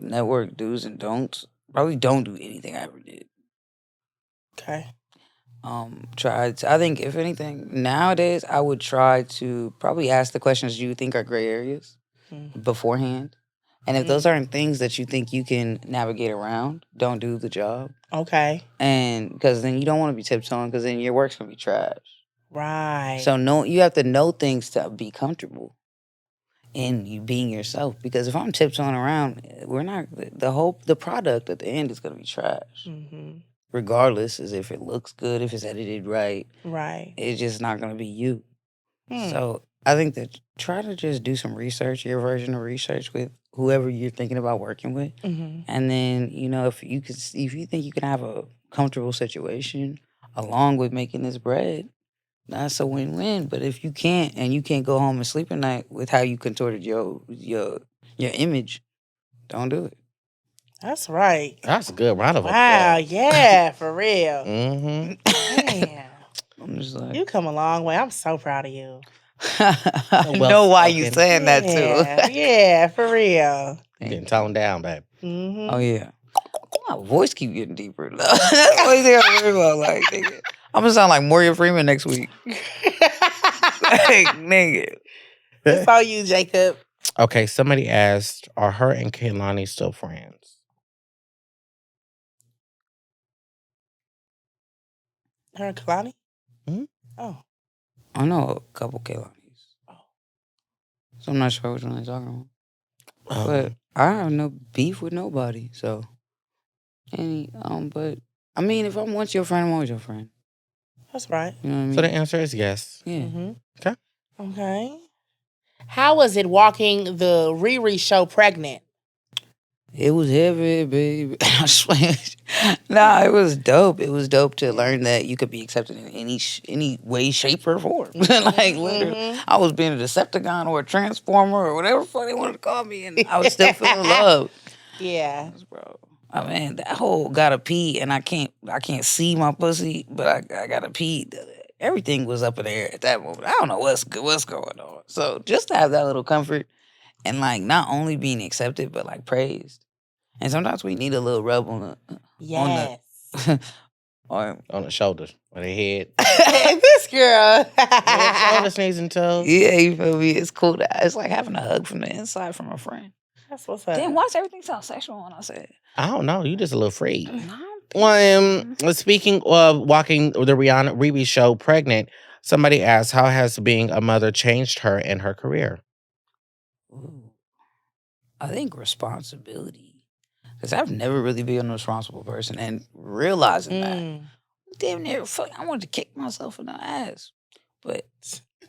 network do's and don'ts. Probably don't do anything I ever did. Okay. I think if anything, nowadays I would try to probably ask the questions you think are gray areas beforehand. And if those aren't things that you think you can navigate around, don't do the job. Okay. And because then you don't want to be tiptoeing, because then your work's going to be trash. Right. So you have to know things to be comfortable in you being yourself. Because if I'm tiptoeing around, the product at the end is going to be trash. Regardless, as if it looks good, if it's edited right. Right. It's just not going to be you. So I think that try to just do some research, your version of research with whoever you're thinking about working with. And then, if you think you can have a comfortable situation along with making this bread, that's a win-win. But if you can't, and you can't go home and sleep at night with how you contorted your image, don't do it. That's right. That's a good round of applause. Wow, yeah, for real. Mm-hmm. Man, I'm just like, you come a long way. I'm so proud of you. I know why you saying that too. Yeah, for real. Getting toned down, babe. Mm-hmm. Oh yeah, my voice keep getting deeper. That's the only thing I worry about. Like, nigga, I'm gonna sound like Morgan Freeman next week. Like, nigga. It's all you, Jacob. Okay, somebody asked, are her and Kehlani still friends? Her and Kehlani? Mm-hmm. Oh. I know a couple Kehlanis. Oh. So I'm not sure which one they're talking about. But I have no beef with nobody. So, but I mean, if I'm once your friend, I'm always your friend. That's right. You know what I mean? So the answer is yes. Yeah. Mm-hmm. Okay. Okay. How was it walking the Riri show pregnant? It was heavy, baby. I swear. Nah, it was dope. It was dope to learn that you could be accepted in any way, shape, or form. Like, literally, I was being a Decepticon or a Transformer or whatever the fuck they wanted to call me, and I was still feeling love. Yeah. Bro. I mean, that whole gotta pee, and I can't see my pussy, but I gotta pee. Everything was up in the air at that moment. I don't know what's going on. So just to have that little comfort and like not only being accepted, but like praised. And sometimes we need a little rub on Yes. On the shoulders, on the head. This girl. Shoulder sneezing toes. Yeah, you feel me? It's cool. It's like having a hug from the inside from a friend. That's what's up. Damn, why does everything sound sexual when I say it? I don't know. You just a little freak. No, Speaking of walking the Riri show pregnant, somebody asked, how has being a mother changed her and her career? Ooh. I think responsibility. Because I've never really been a responsible person. And realizing that, damn near, I wanted to kick myself in the ass. But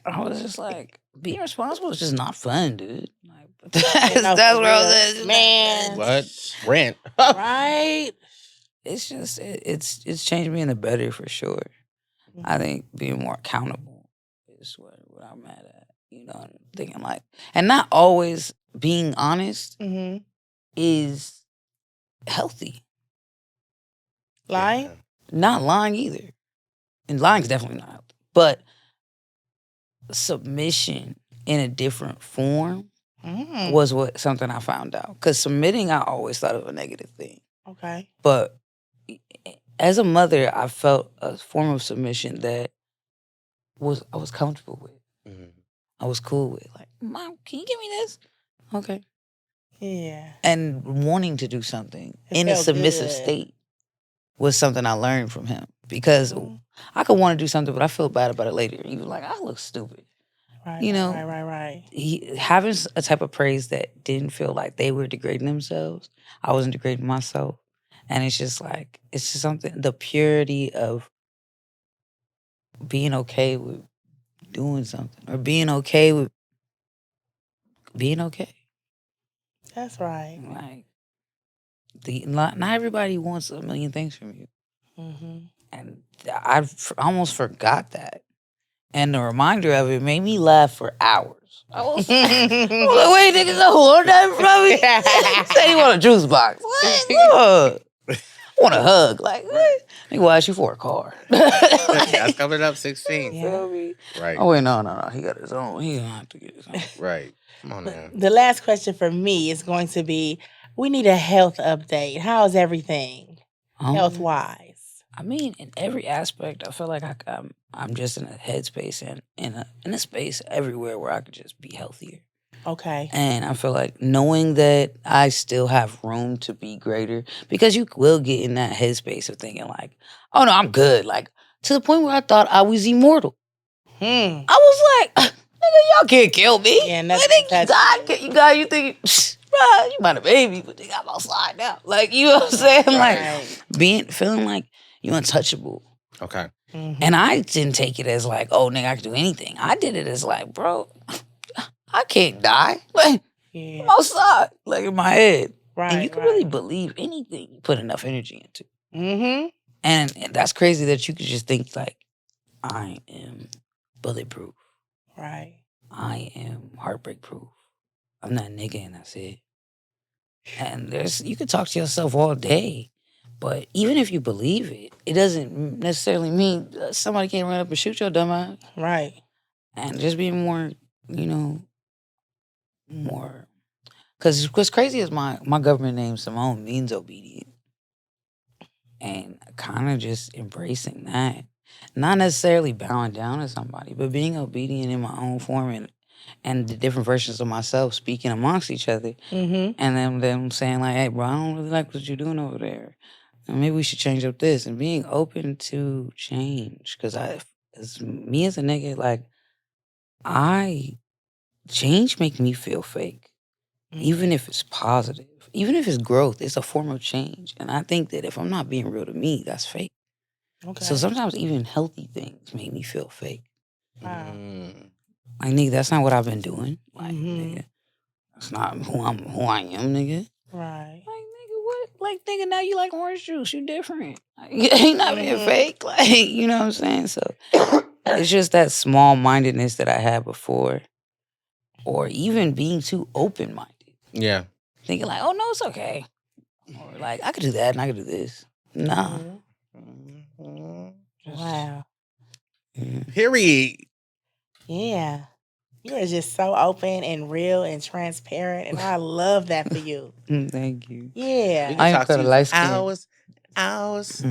I was just like, being responsible is just not fun, dude. Like, that's where I was at. Man. What? Rent. Right? It's just, it's changed me in the better for sure. I think being more accountable is what I'm mad at. You know, I'm thinking like, and not always being honest is healthy. Lying? Yeah. Not lying either. And lying's definitely not healthy. But submission in a different form was something I found out. Because submitting, I always thought of a negative thing. Okay. But as a mother, I felt a form of submission that I was comfortable with. I was cool with. Like, Mom, can you give me this? Okay. Yeah. And wanting to do something in a submissive state was something I learned from him. Because I could want to do something, but I feel bad about it later. And he was like, I look stupid. Right. You know? Right. Having a type of praise that didn't feel like they were degrading themselves. I wasn't degrading myself. And it's just like, it's just something, the purity of being okay with doing something or being okay with being okay. That's right. Like, not everybody wants a million things from you. And I almost forgot that. And the reminder of it made me laugh for hours. I was like, wait, niggas, no, want that from me? Said he want a juice box. What? I want a hug. Like, what? Nigga, why ask you for a car? That's coming up 16. Yeah. Right. Oh, wait, no. He got his own. He don't have to get his own. Right. Come on now. The last question for me is going to be, we need a health update. How's everything health-wise? I mean, in every aspect, I feel like I'm just in a headspace and in a space everywhere where I could just be healthier. Okay. And I feel like knowing that I still have room to be greater, because you will get in that headspace of thinking like, oh no, I'm good. Like, to the point where I thought I was immortal. I was like, nigga, y'all can't kill me. Yeah, I think God, you think, bro, you might a baby, but nigga, I'm outside now. Like, you know what I'm saying? Like, feeling like you untouchable. Okay. And I didn't take it as like, oh, nigga, I can do anything. I did it as like, bro, I can't die. Like, I'm outside, like in my head. Right. And you can really believe anything you put enough energy into. And that's crazy that you could just think like, I am bulletproof. Right. I am heartbreak proof. I'm not a nigga and that's it. And you can talk to yourself all day. But even if you believe it, it doesn't necessarily mean somebody can't run up and shoot your dumb ass. Right. And just being more, you know, more. Because what's crazy is my government name, Simone, means obedient. And kind of just embracing that. Not necessarily bowing down to somebody, but being obedient in my own form and the different versions of myself speaking amongst each other. And then them saying like, hey, bro, I don't really like what you're doing over there. Maybe we should change up this, and being open to change. Because as me as a nigga, like, change make me feel fake. Even if it's positive, even if it's growth, it's a form of change. And I think that if I'm not being real to me, that's fake. Okay. So sometimes even healthy things make me feel fake. Wow. Like, nigga, that's not what I've been doing. Like, nigga, that's not who I am, nigga. Right. Like, nigga, what? Like, nigga, now you like orange juice. You different. Like, you ain't not being fake. Like, you know what I'm saying? So, it's just that small-mindedness that I had before. Or even being too open-minded. Yeah. Thinking like, oh, no, it's okay. Or like, I could do that and I could do this. Nah. Wow. Period. Yeah. You are just so open and real and transparent, and I love that for you. Thank you. Yeah. I ain't got a light skin. Hours.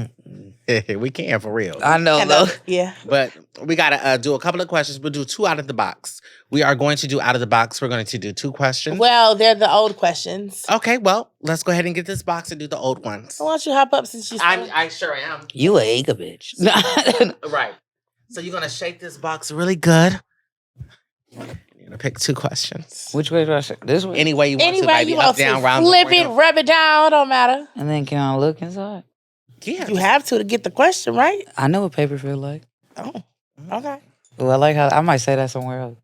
We can for real. I know, though. Yeah. But we got to do a couple of questions. We'll do 2 out of the box. We are going to do out of the box. We're going to do 2 questions. Well, they're the old questions. Okay, well, let's go ahead and get this box and do the old ones. Why don't you hop up since you I sure am. You a acre bitch. Right. So you're going to shake this box really good. You're going to pick 2 questions. Which way do I shake? This way? Any way you want to, Anyway, baby. you Up, want down, to round, flip the it, round. rub it down, don't matter. And then can I look inside? Yeah. You have to get the question right. I know what paper feel like. Oh, okay. Well, I like how I might say that somewhere else.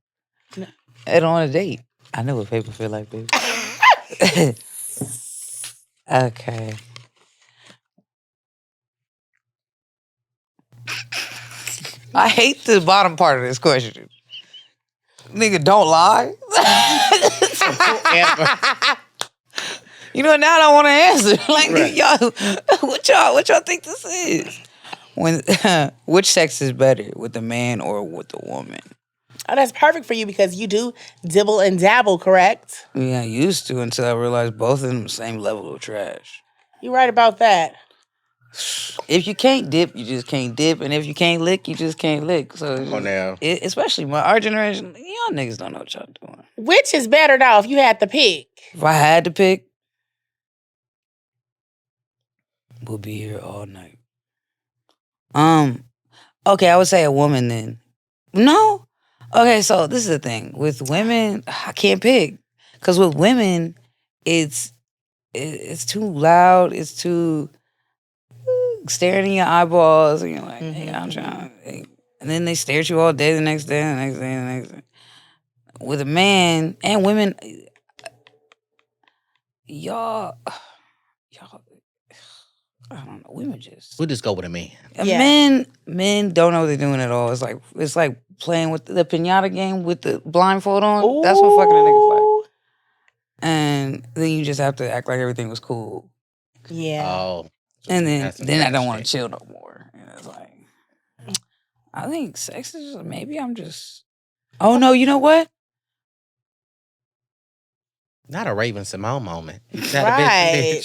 No. And on a date. I know what paper feel like, baby. Okay. I hate the bottom part of this question. Nigga, don't lie. You know, now I don't want to answer. Like, Right. y'all, what y'all think this is? Which sex is better, with the man or with the woman? Oh, that's perfect for you because you do dibble and dabble, correct? Yeah, I used to until I realized both of them the same level of trash. You're right about that. If you can't dip, you just can't dip, and if you can't lick, you just can't lick. So, Come on now. Especially our generation, y'all niggas don't know what y'all doing. Which is better now if you had to pick? If I had to pick, we'll be here all night. Okay, I would say a woman then. No? Okay, so this is the thing. With women, I can't pick. Because with women, it's too loud, it's too staring in your eyeballs, and you're like, hey, I'm trying. And then they stare at you all day, the next day, the next day, the next day. With a man and women, y'all, I don't know, women just. We'll just go with a man. Yeah. Men don't know what they're doing at all. It's like playing with the piñata game with the blindfold on. Ooh. That's what fucking a nigga's like. And then you just have to act like everything was cool. Yeah. Oh. And That's then I don't shit. want to chill no more. And it's like, I think sex is maybe I'm just. Oh no, you know what? Not a Raven Simone moment. Right.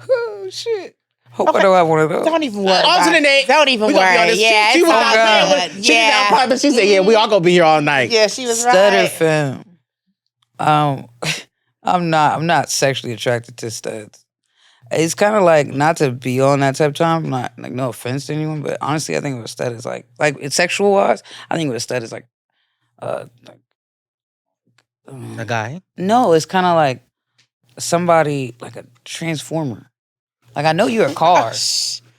Oh shit. Hope Okay. I don't have one of those. Don't even worry. Alternate. Don't even We gonna be on worry. this. Yeah, she it's was all not playing good. with. She was not part, but she said, "Yeah, we all gonna be here all night." Yeah, she was Stutter right. femme. I'm not sexually attracted to studs. It's kind of like, not to be on that type of time, not like, no offense to anyone, but honestly, I think what a stud is like it's sexual wise. I think what a stud is like A guy. no, it's kind of like somebody like a transformer. Like, I know you're a car,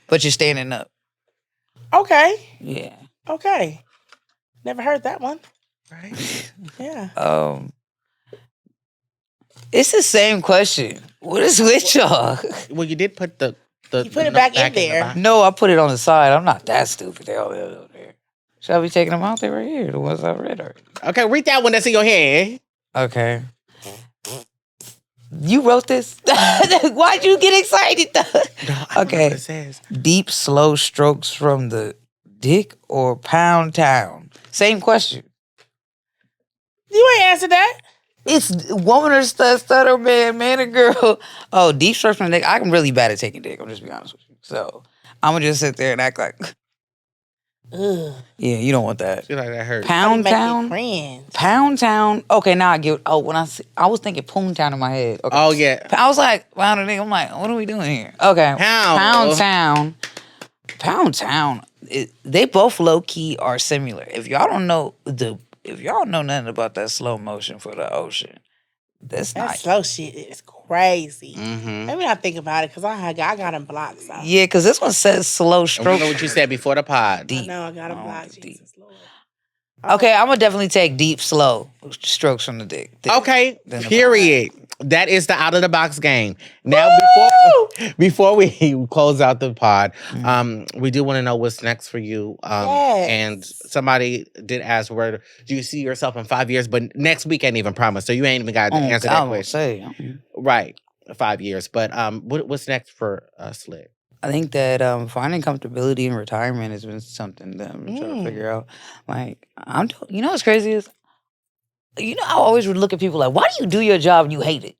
but you're standing up. Okay. Yeah. Okay. Never heard that one. Right. Yeah. It's the same question. What is with y'all? Well, you did put the You put it note back in the there. box. No, I put it on the side. I'm not that stupid. They're all over there. Should I be taking them out? They right here. The ones I read already. Okay, read that one that's in your hand. Okay. You wrote this? Why'd you get excited though? No, I don't know Okay. what it says. Deep, slow strokes from the dick or pound town? Same question. You ain't answered that. It's woman or stutter, man or girl. Oh, deep strokes from the dick. I'm really bad at taking dick. I'm just being honest with you. So I'm gonna just sit there and act like, Ugh. yeah, you don't want that. Feel like that hurt. Pound Make me town. friends. Pound town. Okay, now I get. Oh, when I was thinking Poon town in my head. Okay. Oh yeah. I was like, pound a nigga. I'm like, what are we doing here? Okay. Pound. Town. Pound town. They both low key are similar. If y'all know nothing about that slow motion for the ocean, that's That not. slow shit is crazy. Mm-hmm. Let me not think about it because I got him blocked. So. Yeah, because this one says slow And we stroke. know what you said before the pod. I know I got him Oh, blocked. deep. Jesus Lord. Okay, I'm gonna definitely take deep, slow strokes from the dick. Okay, period. That is the out of the box game. Now, before we close out the pod, we do want to know what's next for you. And somebody did ask, where do you see yourself in 5 years? But next week ain't even promised, so you ain't even got to answer that question. Right, 5 years. But what's next for Slick? I think that finding comfortability in retirement has been something that I'm trying to figure out. Like, you know what's crazy is, I always would look at people like, why do you do your job and you hate it?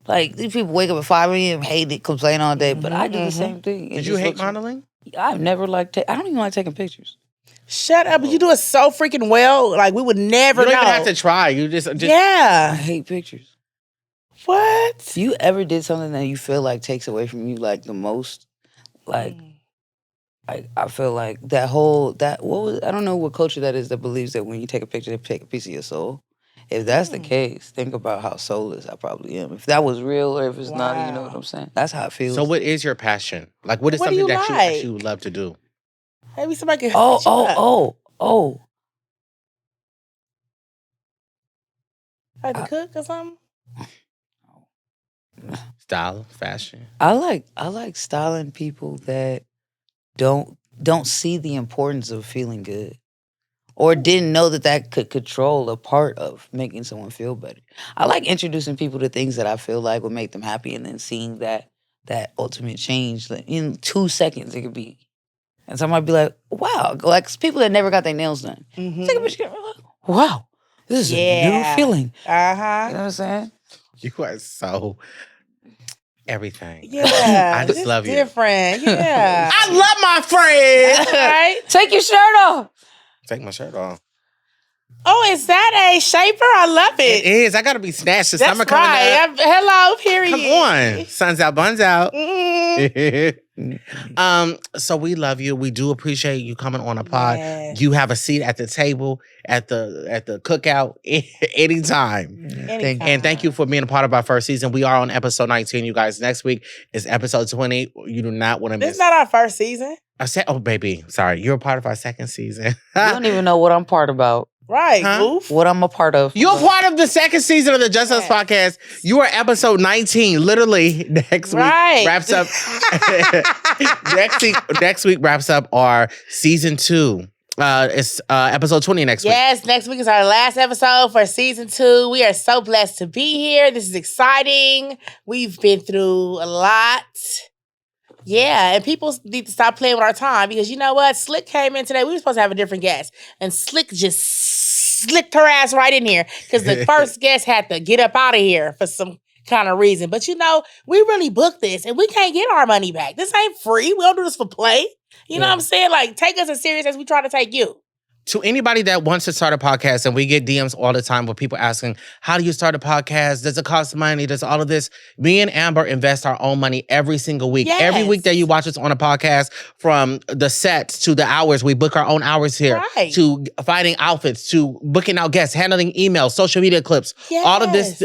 Like, these people wake up at 5 a.m., hate it, complain all day, but I do the same thing. Did you hate modeling? I've never liked I don't even like taking pictures. Shut up, but you do it so freaking well. Like, we would never know. You don't even have to try. You just Yeah. I hate pictures. What? If you ever did something that you feel like takes away from you, like, the most, like, I feel like I don't know what culture that is that believes that when you take a picture, they take a piece of your soul. If that's the case, think about how soulless I probably am. If that was real or if it's not, you know what I'm saying? That's how it feels. So what is your passion? Like, what is something that you would love to do? Maybe somebody can like to cook or something? Style, fashion. I like styling people that don't see the importance of feeling good, or didn't know that could control a part of making someone feel better. I like introducing people to things that I feel like would make them happy, and then seeing that ultimate change. Like, in 2 seconds it could be, and somebody be like, "Wow!" Like people that never got their nails done. Take a picture. Wow, this is a new feeling. You know what I'm saying? You are so everything. Yeah. I just love you. Different. Yeah. I love my friend. Right? Take your shirt off. Take my shirt off. Oh, is that a shaper? I love it. It is. I gotta be snatched. The That's summer coming up. Hello, period. Come on. Sun's out, buns out. Mm-hmm. So we love you. We do appreciate you coming on a pod. Yes. You have a seat at the table, at the cookout anytime. And thank you for being a part of our first season. We are on episode 19, you guys. Next week is episode 20. You do not want to miss. This is not our first season. I said, oh, baby. Sorry. You're a part of our second season. You don't even know what I'm part about. Right, Goof. What I'm a part of. You're part of the second season of the Jst US podcast. You are episode 19. Literally, next week wraps up. next week wraps up our season 2. It's episode 20 next week. Yes, next week is our last episode for season 2. We are so blessed to be here. This is exciting. We've been through a lot. Yeah, and people need to stop playing with our time, because you know what? Slick came in today. We were supposed to have a different guest, and Slick just slicked her ass right in here because the first guest had to get up out of here for some kind of reason. But we really booked this, and we can't get our money back. This ain't free. We don't do this for play. You know what I'm saying? Like, take us as serious as we try to take you. To anybody that wants to start a podcast, and we get DMs all the time with people asking, how do you start a podcast? Does it cost money? Does all of this? Me and Amber invest our own money every single week. Yes. Every week that you watch us on a podcast, from the sets to the hours, we book our own hours here, to finding outfits, to booking out guests, handling emails, social media clips. Yes.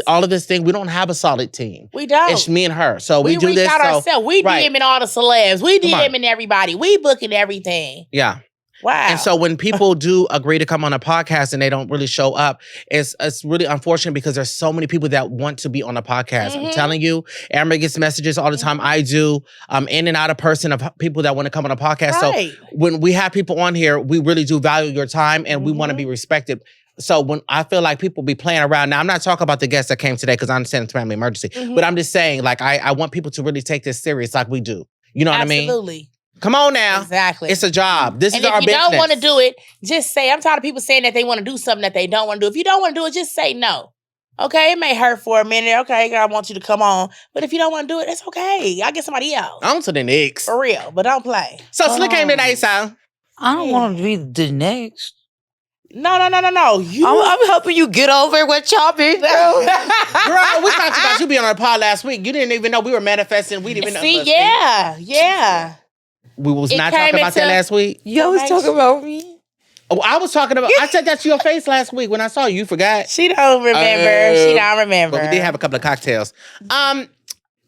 All of this thing, we don't have a solid team. We don't. It's me and her. So we do reach this. out ourselves. We DMing all the celebs. We DMing everybody. We booking everything. Yeah. Wow. And so when people do agree to come on a podcast and they don't really show up, it's really unfortunate, because there's so many people that want to be on a podcast. I'm telling you, Amber gets messages all the time. I do. I'm in and out of person of people that want to come on a podcast. So when we have people on here, we really do value your time, and we want to be respected. So when I feel like people be playing around, now I'm not talking about the guests that came today, because I understand it's a family emergency, but I'm just saying, like, I want people to really take this serious like we do. You know what I mean? Absolutely. Come on now. Exactly. It's a job. This is our business. And if you don't want to do it, just say, I'm tired of people saying that they want to do something that they don't want to do. If you don't want to do it, just say no. Okay? It may hurt for a minute. Okay, God wants you to come on. But if you don't want to do it, it's okay. I'll get somebody else. On to the next. For real. But don't play. So Slick came today, so. I don't want to be the next. No. I'm helping you get over what y'all been through. Girl, we talked about you being on the pod last week. You didn't even know we were manifesting. We didn't even know. See, yeah. We was not talking about that last week. Y'all was talking about me. Oh, I was talking about. I said that to your face last week when I saw you. You forgot. She don't remember. But we did have a couple of cocktails. I'm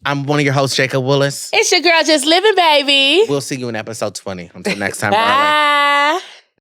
one of your hosts, Jacob Willis. It's your girl, Just Living, baby. We'll see you in episode 20. Until next time. Bye.